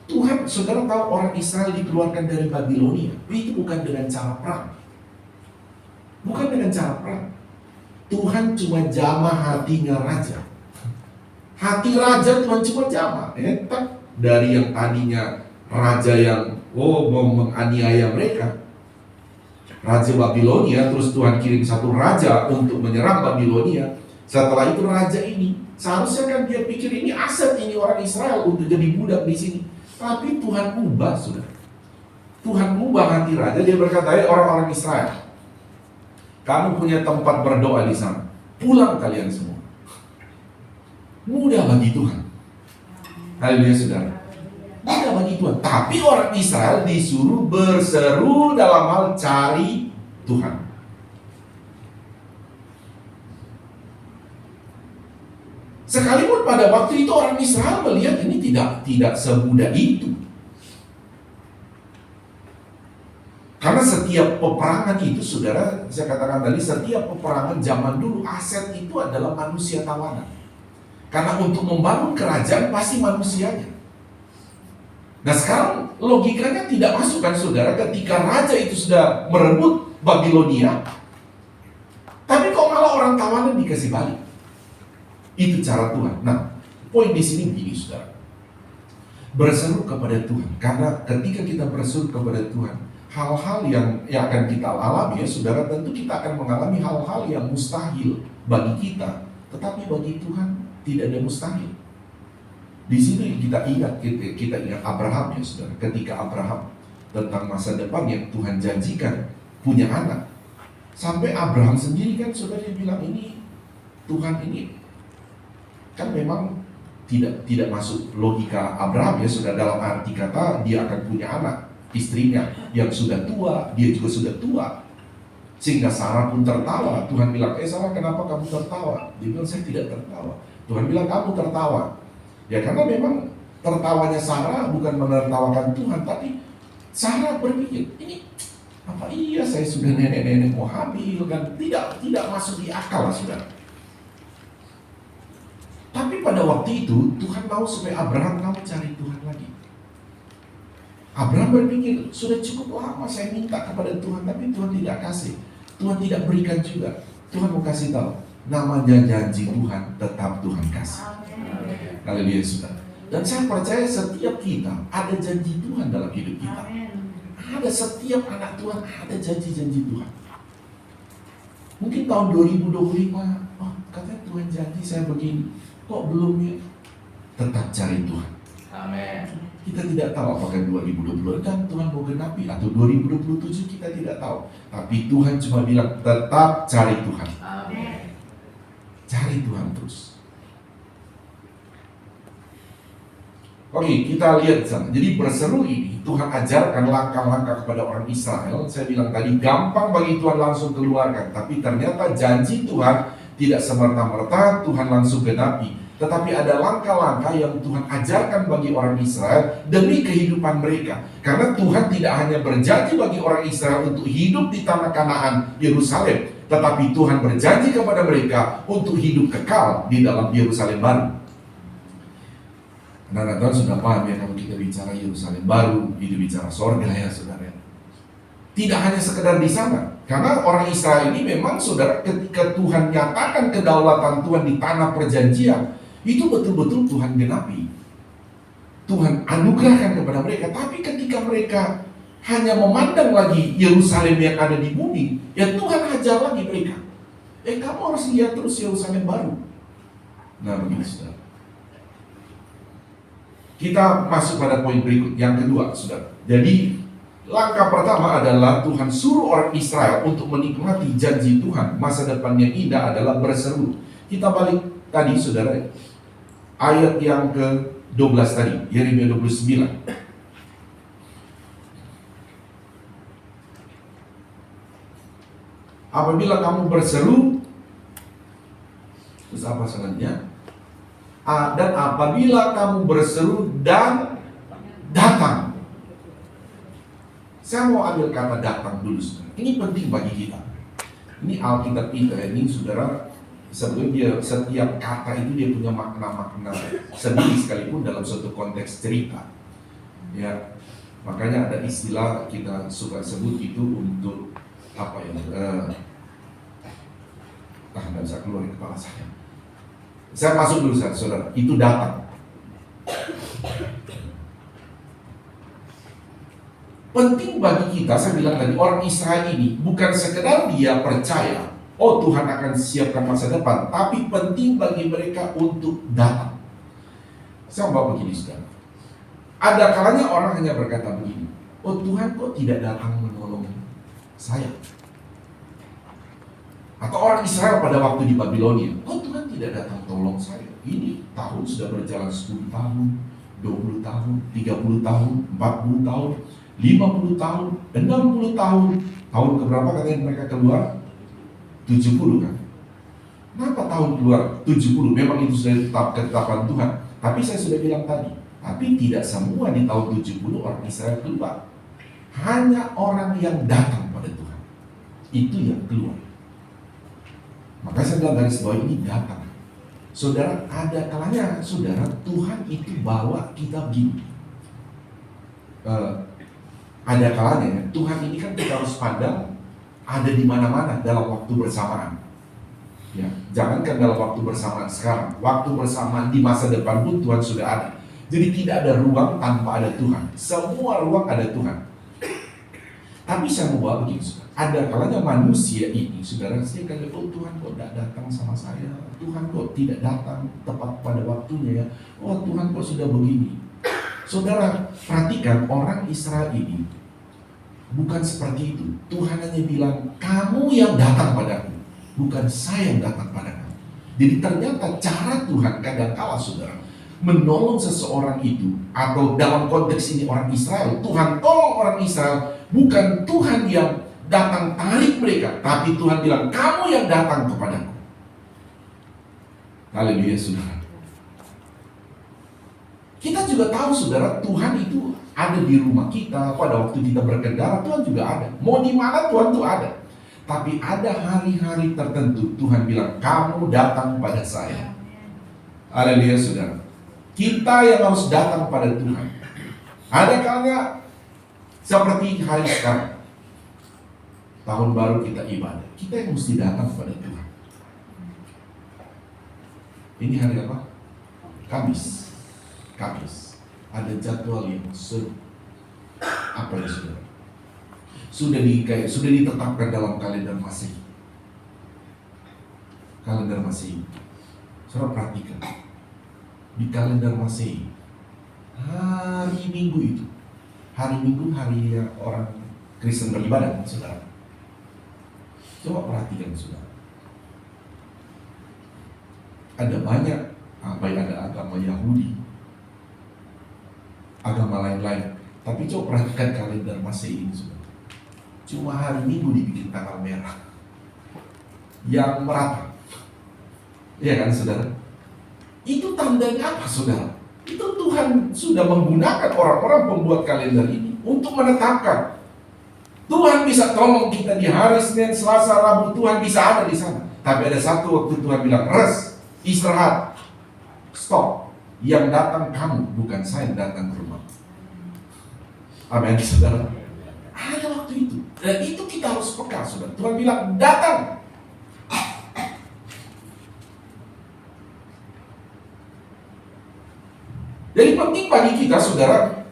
Tuhan, saudara tahu orang Israel dikeluarkan dari Babilonia, itu bukan dengan cara perang. Bukan dengan cara perang. Tuhan cuma jamah hatinya raja. Hati raja Tuhan cuma jamah. Dari yang tadinya raja yang mau menganiaya mereka, Raja Babilonia, terus Tuhan kirim satu raja untuk menyerang Babilonia. Setelah itu raja ini, seharusnya kan dia pikir ini aset ini orang Israel untuk jadi budak di sini. Tapi Tuhan ubah, saudara. Tuhan ubah hati raja. Dia berkata, orang-orang Israel, kamu punya tempat berdoa di sana. Pulang kalian semua. Mudah bagi Tuhan. Haleluya, saudara. Mudah bagi Tuhan. Tapi orang Israel disuruh berseru dalam hal cari Tuhan. Sekalipun pada waktu itu orang Israel melihat ini tidak semudah itu. Karena setiap peperangan itu, saudara, saya katakan tadi, setiap peperangan zaman dulu aset itu adalah manusia tawanan. Karena untuk membangun kerajaan pasti manusianya. Nah sekarang logikanya tidak masuk kan saudara, ketika raja itu sudah merebut Babilonia, tapi kok malah orang tawanan dikasih balik. Itu cara Tuhan. Nah, poin di sini begini, saudara. Berseru kepada Tuhan. Karena ketika kita berseru kepada Tuhan, hal-hal yang akan kita alami ya, saudara, tentu kita akan mengalami hal-hal yang mustahil bagi kita. Tetapi bagi Tuhan tidak ada mustahil. Di sini kita ingat Abraham ya, saudara. Ketika Abraham tentang masa depan yang Tuhan janjikan punya anak, sampai Abraham sendiri kan saudara bilang ini Tuhan ini kan memang tidak masuk logika Abraham ya, sudah dalam arti kata dia akan punya anak, istrinya yang sudah tua, dia juga sudah tua, sehingga Sarah pun tertawa. Tuhan bilang, Sarah kenapa kamu tertawa? Dia bilang, saya tidak tertawa. Tuhan bilang, kamu tertawa. Ya karena memang tertawanya Sarah bukan menertawakan Tuhan, tapi Sarah berpikir, ini apa iya saya sudah nenek-nenek mau hamil kan? Tidak masuk di akal, saudara. Tapi pada waktu itu Tuhan mau supaya Abraham kamu cari Tuhan lagi. Abraham berpikir sudah cukup lama saya minta kepada Tuhan, tapi Tuhan tidak kasih. Tuhan tidak berikan juga. Tuhan mau kasih tahu, namanya janji Tuhan tetap Tuhan kasih. Haleluya saudara. Dan saya percaya setiap kita ada janji Tuhan dalam hidup kita. Ada setiap anak Tuhan ada janji-janji Tuhan. Mungkin tahun 2025, oh katanya Tuhan janji saya begini, kok belum ya? Tetap cari Tuhan. Amin. Kita tidak tahu apakah 2020 kan Tuhan mau genapi atau 2027 kita tidak tahu. Tapi Tuhan cuma bilang tetap cari Tuhan. Amin. Cari Tuhan terus. Oke, kita lihat sana. Jadi berseru ini Tuhan ajarkan langkah-langkah kepada orang Israel. Saya bilang tadi gampang bagi Tuhan langsung keluarkan, tapi ternyata janji Tuhan tidak semerta-merta Tuhan langsung genapi. Tetapi ada langkah-langkah yang Tuhan ajarkan bagi orang Israel demi kehidupan mereka. Karena Tuhan tidak hanya berjanji bagi orang Israel untuk hidup di tanah Kanaan Yerusalem, tetapi Tuhan berjanji kepada mereka untuk hidup kekal di dalam Yerusalem baru. Nah, Tuhan sudah paham ya kalau kita bicara Yerusalem baru, itu bicara sorga ya saudara. Tidak hanya sekedar di sana, karena orang Israel ini memang saudara ketika Tuhan nyatakan kedaulatan Tuhan di tanah perjanjian, itu betul-betul Tuhan genapi. Tuhan anugerahkan kepada mereka, tapi ketika mereka hanya memandang lagi Yerusalem yang ada di bumi, ya Tuhan hajar lagi mereka. Kamu harus lihat terus Yerusalem baru. Nah begini saudara. Kita masuk pada poin berikut, yang kedua, saudara. Jadi, langkah pertama adalah Tuhan suruh orang Israel untuk menikmati janji Tuhan. Masa depan yang indah adalah berseru. Kita balik tadi, saudara. Ayat yang ke-12 tadi, Yeremia 29. Apabila kamu berseru, terus apa selanjutnya? Dan apabila kamu berseru dan datang. Saya mau ambil kata datang dulu, saudara. Ini penting bagi kita. Ini Alkitab kita, ini saudara, sebetulnya setiap kata itu dia punya makna-makna sendiri sekalipun dalam suatu konteks cerita. Ya, makanya ada istilah kita suka sebut itu untuk apa ya? Nggak bisa keluar di kepala saya. Saya masuk dulu saudara, itu datang. Penting bagi kita, saya bilang tadi, orang Israel ini bukan sekedar dia percaya, oh Tuhan akan siapkan masa depan, tapi penting bagi mereka untuk datang. Saya mau begini saudara. Ada kalanya orang hanya berkata begini, oh Tuhan kok tidak datang menolong saya? Atau orang Israel pada waktu di Babilonia, oh Tuhan tidak datang tolong saya. Ini tahun sudah berjalan 10 tahun, 20 tahun, 30 tahun, 40 tahun, 50 tahun, 60 tahun. Tahun keberapa katanya mereka keluar? 70 kan? Kenapa tahun keluar 70? Memang itu sudah ketetapan Tuhan. Tapi saya sudah bilang tadi, tapi tidak semua di tahun 70 orang Israel keluar. Hanya orang yang datang pada Tuhan, itu yang keluar. Maka saya bilang garis bawah ini datang. Saudara, ada kalanya saudara Tuhan itu bawa kita begini. Ada kalanya Tuhan ini kan kita harus pandang ada di mana-mana dalam waktu bersamaan. Ya, jangankan dalam waktu bersamaan sekarang, waktu bersamaan di masa depan pun Tuhan sudah ada. Jadi tidak ada ruang tanpa ada Tuhan. Semua ruang ada Tuhan. Tapi saya mau bawa begini, ada kalanya manusia ini, saudara, saya kata, oh Tuhan kok tidak datang sama saya, Tuhan kok tidak datang tepat pada waktunya ya, oh Tuhan kok sudah begini. Saudara, perhatikan orang Israel ini bukan seperti itu. Tuhan hanya bilang, kamu yang datang padaku, bukan saya yang datang padamu. Jadi ternyata cara Tuhan kadang-kala saudara menolong seseorang itu, atau dalam konteks ini orang Israel, Tuhan tolong orang Israel, bukan Tuhan yang datang tarik mereka, tapi Tuhan bilang, kamu yang datang kepadaku. Haleluya saudara. Kita juga tahu saudara, Tuhan itu ada di rumah kita, pada waktu kita berkendara Tuhan juga ada. Mau di mana Tuhan tuh ada. Tapi ada hari-hari tertentu Tuhan bilang, kamu datang pada saya. Haleluya saudara. Kita yang harus datang pada Tuhan. Ada kalanya seperti hari sekarang. tahun baru kita ibadah, kita yang mesti datang kepada Tuhan. Ini hari apa? Kamis. Ada jadwal yang apa ya saudara? Sudah ditetapkan dalam kalender Masehi. Kalender Masehi. Saudara perhatikan. Di kalender Masehi, hari Minggu itu, hari orang Kristen beribadah, saudara. Coba perhatikan, saudara. Ada banyak, baik ada agama Yahudi, agama lain-lain. Tapi coba perhatikan kalender Masehi ini, saudara. Cuma hari Minggu dibikin tanggal merah yang merata. Iya kan, saudara? Itu tandanya apa, saudara? Itu Tuhan sudah menggunakan orang-orang pembuat kalender ini untuk menetapkan. Tuhan bisa tolong kita di hari Senin, Selasa, Rabu, Tuhan bisa ada di sana. Tapi ada satu waktu Tuhan bilang, rest, istirahat, stop. Yang datang kamu, bukan saya yang datang ke rumah. Amin, saudara. Ada waktu itu. Dan itu kita harus peka, saudara. Tuhan bilang, datang. Jadi penting bagi kita, saudara,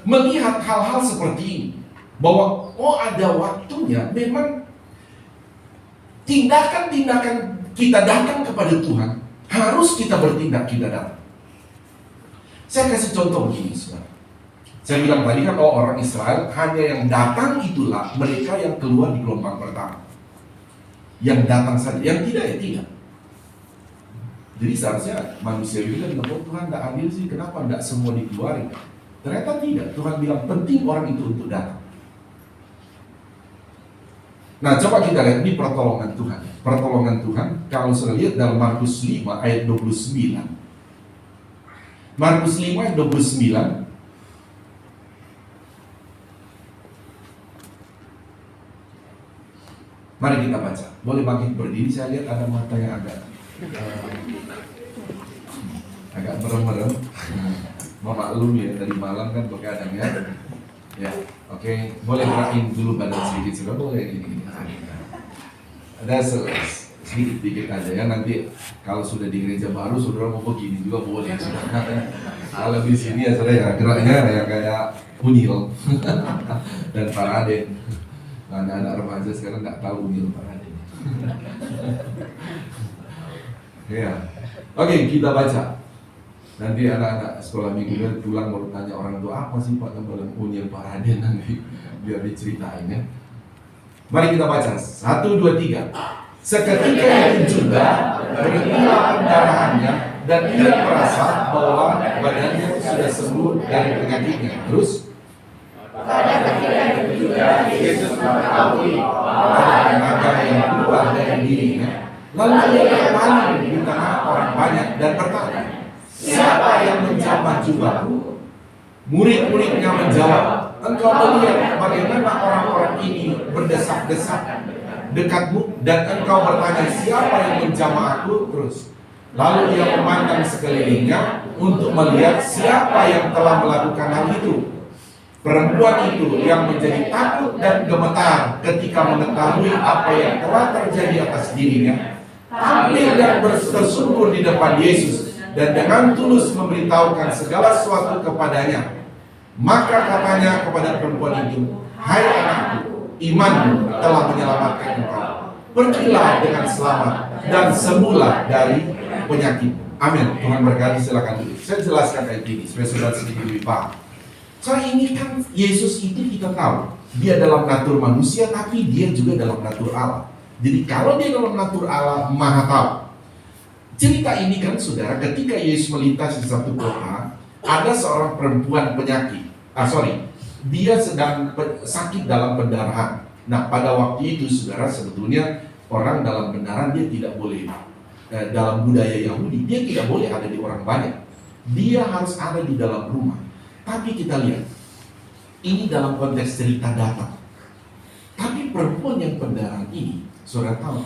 melihat hal-hal seperti ini. Bahwa, ada waktunya, memang tindakan-tindakan kita datang kepada Tuhan, harus kita bertindak, kita datang. Saya kasih contoh begini, saudara. Saya bilang tadi kan, orang Israel hanya yang datang itulah mereka yang keluar di gelombang pertama. Yang datang saja, yang tidak ya tidak. Jadi seharusnya manusia bilang, Tuhan tidak adil sih, kenapa tidak semua dikeluarin? Ternyata tidak, Tuhan bilang penting orang itu untuk datang. Nah, coba kita lihat ini pertolongan Tuhan. Pertolongan Tuhan, kalau sudah lihat dalam Markus 5 ayat 29. Markus 5 ayat 29. Mari kita baca. Boleh bangkit berdiri, saya lihat ada mata yang agak merem-merem. Maklum ya, dari malam kan begadang ya. Ya, oke. Boleh gerakin dulu badan sedikit, sudah boleh gini. Ada sedikit dikit aja ya, nanti kalau sudah di gereja baru saudara mau begini juga boleh. Kalau di sini ya saudara ya geraknya ya kayak unyil dan parade. Anak-anak remaja sekarang nggak tahu unyil parade. Ya, oke, kita baca. Nanti anak-anak sekolah minggu pulang baru tanya orang tua, apa sih Pak yang dalam unyil parade, nanti biar diceritain ya. Mari kita baca, 1, 2, 3. Seketika itu juga berhentilah pendarahannya dan ia merasa bahwa badannya sudah sembuh dari penyakitnya. Terus pada ketika itu juga Yesus mengetahui ada tenaga yang keluar dari dirinya. Lalu ia berpaling di tengah orang banyak dan bertanya, siapa yang menjamah jubahku? Murid-muridnya menjawab, engkau melihat bagaimana orang-orang ini berdesak-desak dekatmu dan engkau bertanya siapa yang menjamah aku? Terus lalu ia memandang sekelilingnya untuk melihat siapa yang telah melakukan hal itu. Perempuan itu yang menjadi takut dan gemetar ketika mengetahui apa yang telah terjadi atas dirinya, tampil dan bersungkur di depan Yesus dan dengan tulus memberitahukan segala sesuatu kepadanya. Maka katanya kepada perempuan itu, hai anakku, imanmu telah menyelamatkan engkau. Pergilah dengan selamat dan sembuhlah dari penyakit. Amin. Tuhan berkati, silakan duduk. Saya jelaskan kayak gini supaya saudara sedikit lebih paham. Soalnya ini kan Yesus itu kita tahu dia dalam natur manusia, tapi dia juga dalam natur Allah. Jadi kalau dia dalam natur Allah, Maha tahu. Cerita ini kan saudara, ketika Yesus melintas di satu kota, ada seorang perempuan penyakit. Dia sedang sakit dalam pendarahan. Nah, pada waktu itu saudara, sebetulnya orang dalam pendarahan dia tidak boleh, dalam budaya Yahudi dia tidak boleh ada di orang banyak. Dia harus ada di dalam rumah. Tapi kita lihat, ini dalam konteks cerita datang. Tapi perempuan yang pendarahan ini, saudara tahu,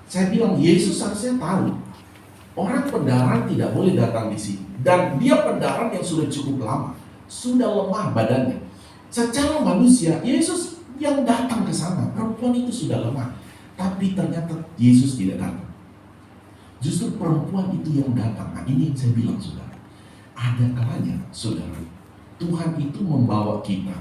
saya bilang Yesus harusnya tahu orang pendarahan tidak boleh datang di sini. Dan dia pendarahan yang sudah cukup lama, sudah lemah badannya. Secara manusia, Yesus yang datang ke sana. Perempuan itu sudah lemah, tapi ternyata Yesus tidak datang. Justru perempuan itu yang datang. Nah, ini yang saya bilang, saudara. Ada kalanya, saudara, Tuhan itu membawa kita,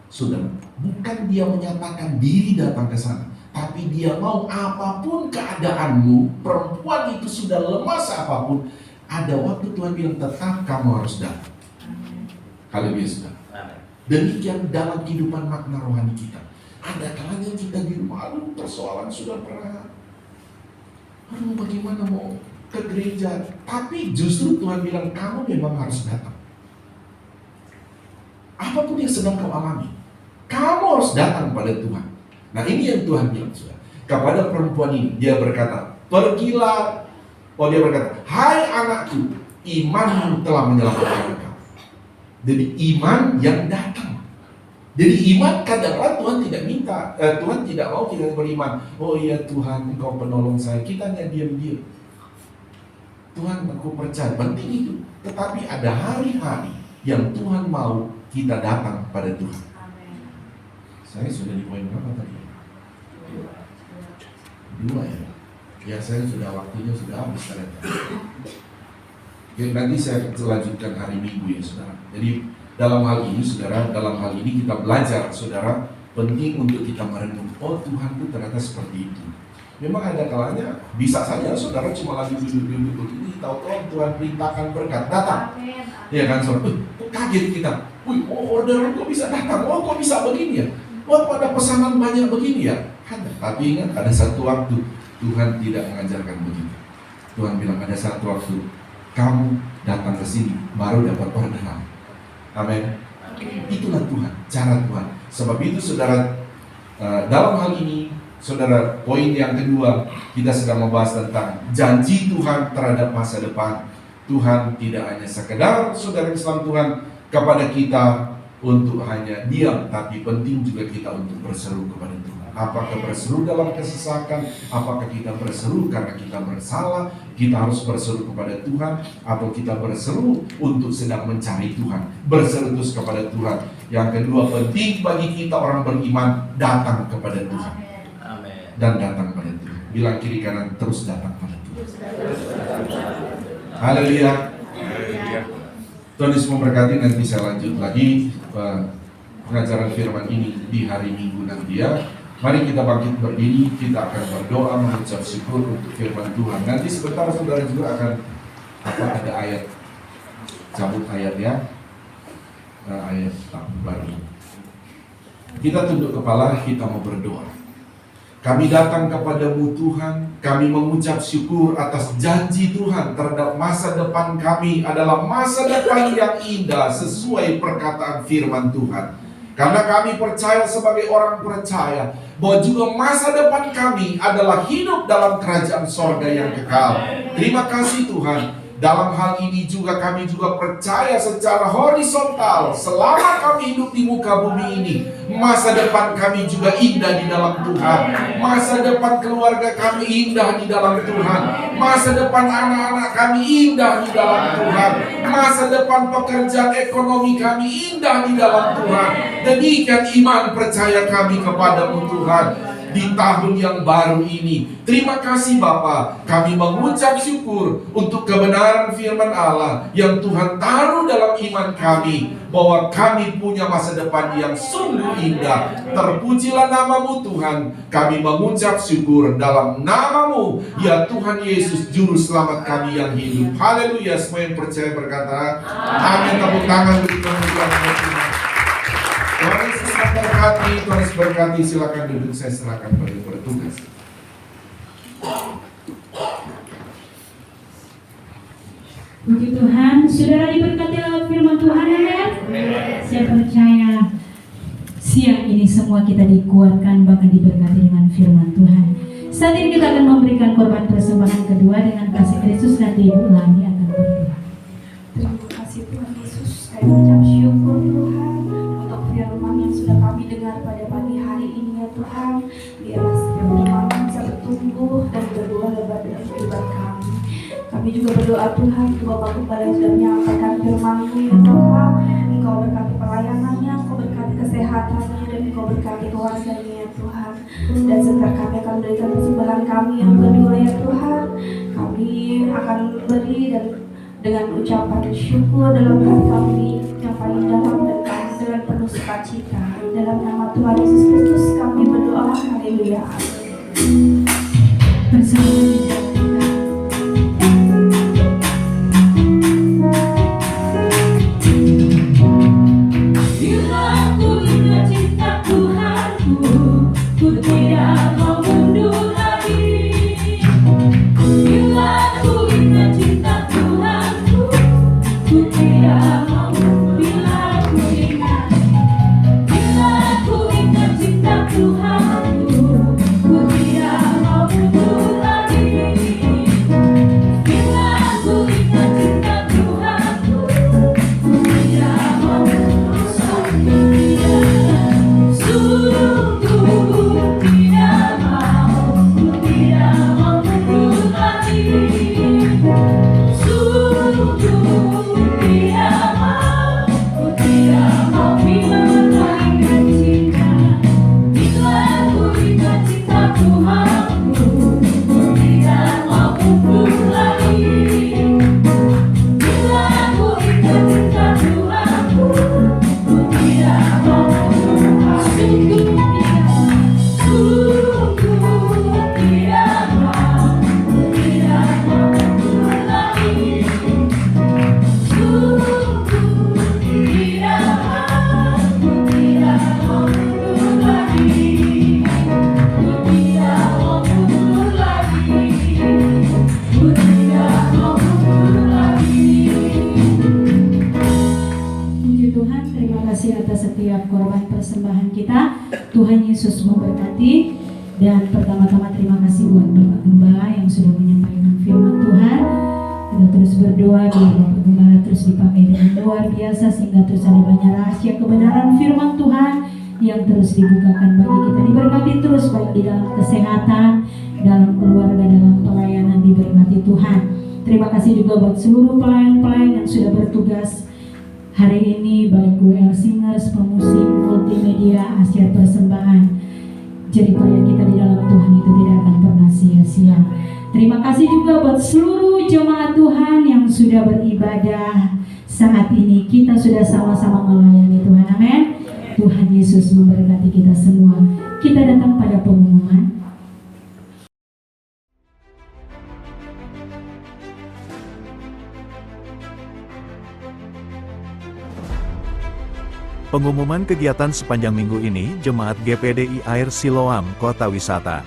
saudara, bukan dia menyatakan diri datang ke sana, tapi dia mau apapun keadaanmu, perempuan itu sudah lemah seapapun, ada waktu Tuhan bilang tetap kamu harus datang. Haleluya, saudara. Demikian dalam kehidupan makna rohani kita. Ada kalanya kita di rumah, aduh persoalan sudah berat, aduh bagaimana mau ke gereja, tapi justru Tuhan bilang kamu memang harus datang. Apapun yang sedang kau alami, kamu harus datang pada Tuhan. Nah, ini yang Tuhan bilang, saudara, kepada perempuan ini. Dia berkata, pergilah. Oh, dia berkata, hai anakku, imanmu telah menyelamatkan engkau. Jadi iman yang datang. Jadi iman kadang-kadang Tuhan tidak minta, Tuhan tidak mau kita beriman. Oh iya Tuhan, Engkau penolong saya. Kita hanya diam-diam. Tuhan, aku percaya, penting itu. Tetapi ada hari-hari yang Tuhan mau kita datang pada Tuhan. Saya sudah di poin berapa tadi? 2 ya. Ya, saya sudah waktunya sudah habis ternyata. Oke, nanti saya lanjutkan hari Minggu ya, saudara. Jadi dalam hal ini, saudara, dalam hal ini kita belajar, saudara, penting untuk kita merenung. Oh, Tuhan itu ternyata seperti itu. Memang ada kalanya bisa saja saudara cuma lagi duduk-duduk begini, tahu-tahu Tuhan perintahkan berkat datang. Ya kan, saudara? Kaget kita. Wih, order kok bisa datang? Oh, kok bisa begini ya? Oh, ada pesanan banyak begini ya? Ada. Tapi ingat, ada satu waktu Tuhan tidak mengajarkan begitu. Tuhan bilang ada satu waktu kamu datang ke sini baru dapat orderan. Amin. Itulah Tuhan, cara Tuhan. Sebab itu, saudara, dalam hal ini, saudara, poin yang kedua, kita sedang membahas tentang janji Tuhan terhadap masa depan. Tuhan tidak hanya sekedar, saudara Islam, Tuhan kepada kita untuk hanya diam, tapi penting juga kita untuk berseru kepada Tuhan. Apakah berseru dalam kesesakan, apakah kita berseru karena kita bersalah, kita harus berseru kepada Tuhan, atau kita berseru untuk sedang mencari Tuhan, berseru terus kepada Tuhan. Yang kedua, penting bagi kita orang beriman datang kepada Tuhan. Amen. Dan datang pada Tuhan. Bilang kiri kanan, terus datang pada Tuhan. Haleluya. Tuhan Yesus memberkati. Nanti saya lanjut lagi pengajaran firman ini di hari Minggu nanti ya. Mari kita bangkit berdiri, kita akan berdoa mengucap syukur untuk firman Tuhan. Nanti sebentar saudara juga akan ada ayat, cabut ayat ya, ayat baru. Kita tunduk kepala, kita mau berdoa. Kami datang kepadamu Tuhan, kami mengucap syukur atas janji Tuhan terhadap masa depan kami adalah masa depan yang indah sesuai perkataan firman Tuhan. Karena kami percaya sebagai orang percaya bahwa juga masa depan kami adalah hidup dalam kerajaan sorga yang kekal. Terima kasih Tuhan. Dalam hal ini juga kami juga percaya secara horizontal selama kami hidup di muka bumi ini, masa depan kami juga indah di dalam Tuhan. Masa depan keluarga kami indah di dalam Tuhan. Masa depan anak-anak kami indah di dalam Tuhan. Masa depan pekerjaan ekonomi kami indah di dalam Tuhan. Demikian iman percaya kami kepadamu Tuhan di tahun yang baru ini. Terima kasih Bapa, kami mengucap syukur untuk kebenaran firman Allah yang Tuhan taruh dalam iman kami, bahwa kami punya masa depan yang sungguh indah. Terpujilah namamu Tuhan. Kami mengucap syukur dalam namamu ya Tuhan Yesus, juru selamat kami yang hidup. Haleluya. Semua yang percaya berkata amin. Tepuk tangan beri kemuliaan Tuhan. Tuhan Yesus berkati, Tuhan Yesus berkati. Silakan duduk, saya serahkan pada bertugas. Puji Tuhan, saudara diberkati lewat firman Tuhan, amin. Saya percaya siang ini semua kita dikuatkan, bahkan diberkati dengan firman Tuhan. Saat ini kita akan memberikan korban persembahan kedua dengan kasih Kristus, nanti Ibu Lani akan berdoa. Terima kasih Tuhan Yesus, saya mengucap syukur Tuhan untuk firman yang sudah kami dengar pada pagi hari ini ya Tuhan. Biarlah firman kami bisa bertumbuh dan berbuah lebat dalam kehidupan kami. Kami juga berdoa Tuhan untuk Bapak Gembala yang sudah menyampaikan firman-Mu ya Tuhan. Engkau berkati pelayanannya, Engkau berkati kesehatan kesehatannya dan Engkau berkati keluarganya ya Tuhan. Dan setelah kami akan memberikan persembahan kami yang kedua ya Tuhan, kami akan beri dan dengan ucapan syukur dalam hati kami yang paling dalam dan kami dengan penuh sukacita. Dalam nama Tuhan Yesus Kristus kami berdoa, haleluya. Bersama bila ku ingat cinta Tuhanku, ku tidak mau mundur lagi. Bila ku ingat cinta Tuhanku, ku tidak mau. Bila ku ingat cinta Tuhanku, ku tidak mau mundur lagi. Bila ku ingat cinta Tuhanku, ku tidak mau mundur lagi. Sungguh tidak mau, ku tidak mau mundur lagi. Sungguh tidak mau, ku tidak mau. Bila ku ingat cinta Tuhanku, ku tidak mau mundur lagi. Bila ku ingat cinta Tuhanku, ku tidak mau mundur lagi. Sungguh tidak mau, ku tidak mau mundur lagi. Sungguh tidak mau, ku tidak mau mundur lagi. Ku tidak mau mundur lagi. Ku tidak mau mundur lagi. Puji Tuhan, terima kasih atas setiap korban persembahan kita. Tuhan Yesus memberkati. Dan pertama-tama terima kasih buat Bapak Gembala yang sudah menyampaikan firman Tuhan. Kita terus berdoa biar Bapak Gembala terus dipakai dengan luar biasa sehingga terus ada banyak rahasia kebenaran firman Tuhan yang terus dibukakan bagi kita. Diberkati terus baik di dalam kesehatan, dalam keluarga, dalam pelayanan, diberkati Tuhan. Terima kasih juga buat seluruh pelayan-pelayan yang sudah bertugas hari ini, baik WL Singers, pemusik, multimedia, asyar persembahan. Jadi pelayan kita di dalam Tuhan itu tidak akan pernah sia-sia. Terima kasih juga buat seluruh jemaat Tuhan yang sudah beribadah saat ini. Kita sudah sama-sama melayani Tuhan. Amin. Tuhan Yesus memberkati kita semua. Kita datang pada pengumuman. Pengumuman kegiatan sepanjang minggu ini, Jemaat GPDI Air Siloam, Kota Wisata.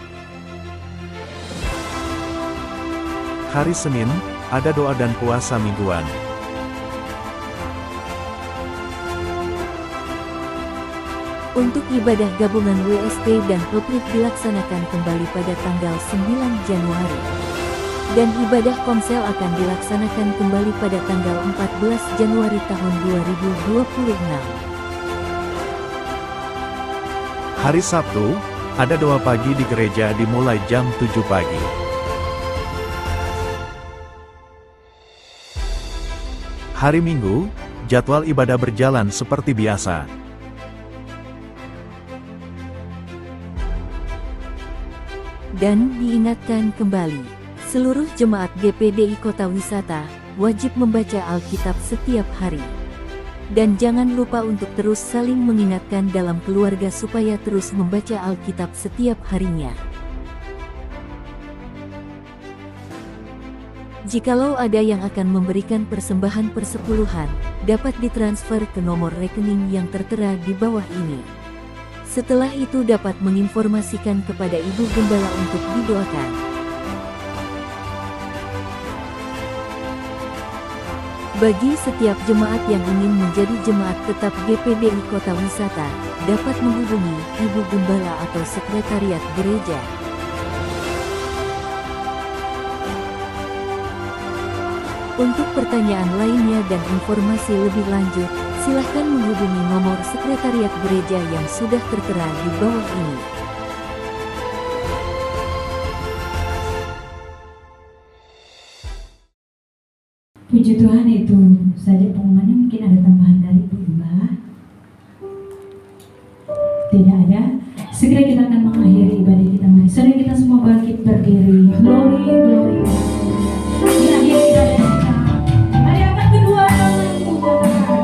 Hari Senin, ada doa dan puasa mingguan. Untuk ibadah gabungan WST dan Publik dilaksanakan kembali pada tanggal 9 Januari. Dan ibadah komsel akan dilaksanakan kembali pada tanggal 14 Januari tahun 2026. Hari Sabtu, ada doa pagi di gereja dimulai jam 7 pagi. Hari Minggu, jadwal ibadah berjalan seperti biasa. Dan diingatkan kembali, seluruh jemaat GPDI Kota Wisata wajib membaca Alkitab setiap hari. Dan jangan lupa untuk terus saling mengingatkan dalam keluarga supaya terus membaca Alkitab setiap harinya. Jikalau ada yang akan memberikan persembahan persepuluhan, dapat ditransfer ke nomor rekening yang tertera di bawah ini. Setelah itu dapat menginformasikan kepada Ibu Gembala untuk didoakan. Bagi setiap jemaat yang ingin menjadi jemaat tetap GPDI Kota Wisata, dapat menghubungi Ibu Gembala atau Sekretariat Gereja. Untuk pertanyaan lainnya dan informasi lebih lanjut, silakan menghubungi nomor Sekretariat Gereja yang sudah tertera di bawah ini. Puji Tuhan, itu saja pengumumannya. Mungkin ada tambahan dari Ibu Gembala. Tidak ada. Segera kita akan mengakhiri ibadah kita. Mari saudara kita semua bangkit berdiri. Glory, glory. Mengakhiri ibadah kita. Mari angkat kedua tanganmu katakan.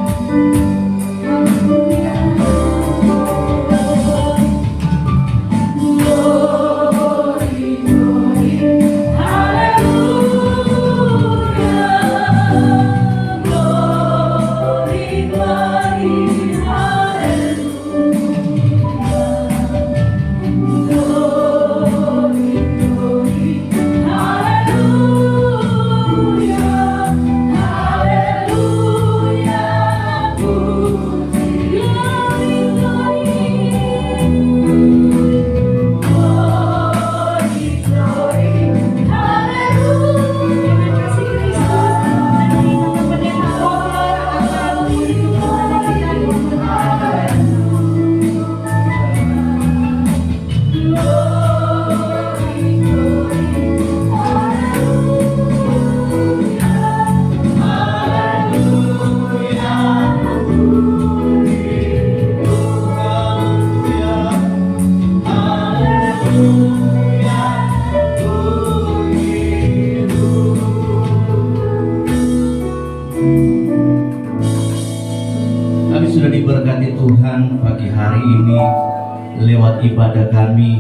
Kami sudah diberkati Tuhan pagi hari ini lewat ibadah kami.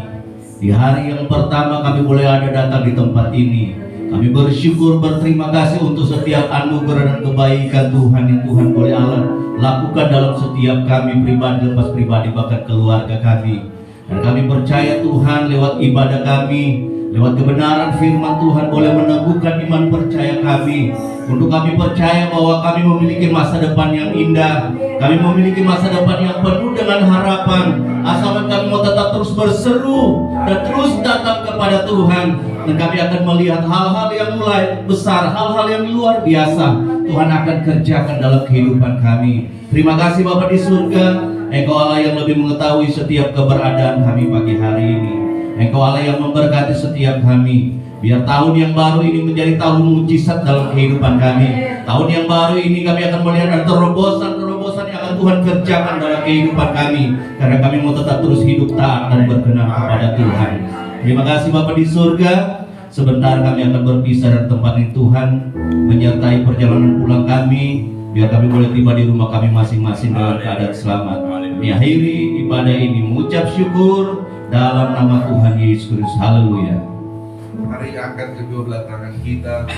Di hari yang pertama kami boleh ada datang di tempat ini. Kami bersyukur, berterima kasih untuk setiap anugerah dan kebaikan Tuhan yang Tuhan boleh Allah lakukan dalam setiap kami pribadi, lepas pribadi, bahkan keluarga kami. Dan kami percaya Tuhan lewat ibadah kami, lewat kebenaran firman Tuhan boleh meneguhkan iman percaya kami. Untuk kami percaya bahwa kami memiliki masa depan yang indah. Kami memiliki masa depan yang penuh dengan harapan. Asalkan kami mau tetap terus berseru dan terus datang kepada Tuhan. Dan kami akan melihat hal-hal yang mulai besar, hal-hal yang luar biasa Tuhan akan kerjakan dalam kehidupan kami. Terima kasih Bapa di surga. Engkau Allah yang lebih mengetahui setiap keberadaan kami pagi hari ini. Engkau Allah yang memberkati setiap kami. Biar tahun yang baru ini menjadi tahun mujizat dalam kehidupan kami. Tahun yang baru ini kami akan melihat ada terobosan yang akan Tuhan kerjakan dalam kehidupan kami. Karena kami mau tetap terus hidup taat dan berkenan kepada Tuhan. Terima kasih Bapa di surga. Sebentar kami akan berpisah dari tempat ini Tuhan, menyertai perjalanan pulang kami. Biar kami boleh tiba di rumah kami masing-masing dalam keadaan selamat. Mengakhiri ibadah ini mengucap syukur dalam nama Tuhan Yesus Kristus. Haleluya. Mari angkat kedua belah tangan kita.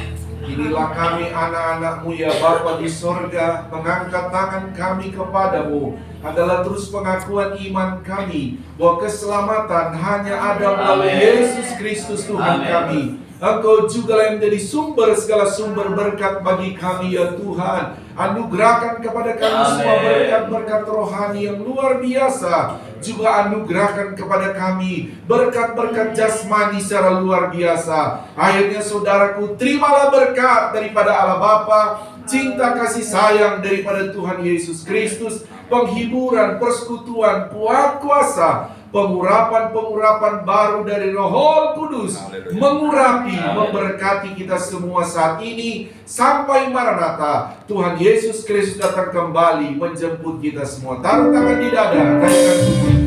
Inilah kami anak-anak-Mu ya Bapa di sorga. Mengangkat tangan kami kepadamu adalah terus pengakuan iman kami bahwa keselamatan hanya ada melalui Yesus Kristus Tuhan kami. Engkau juga yang menjadi sumber segala sumber berkat bagi kami ya Tuhan. Anugerahkan kepada kami semua berkat-berkat rohani yang luar biasa. Juga anugerahkan kepada kami berkat-berkat jasmani secara luar biasa. Akhirnya saudaraku, terimalah berkat daripada Allah Bapa, cinta kasih sayang daripada Tuhan Yesus Kristus, penghiburan, persekutuan, kuat kuasa, pengurapan-pengurapan baru dari Roh Kudus mengurapi, memberkati kita semua saat ini sampai Maranatha. Tuhan Yesus Kristus datang kembali menjemput kita semua. Taruh tangan di dada, naikkan tubuh.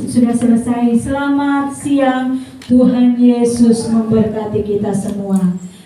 Sudah selesai. Selamat siang. Tuhan Yesus memberkati kita semua.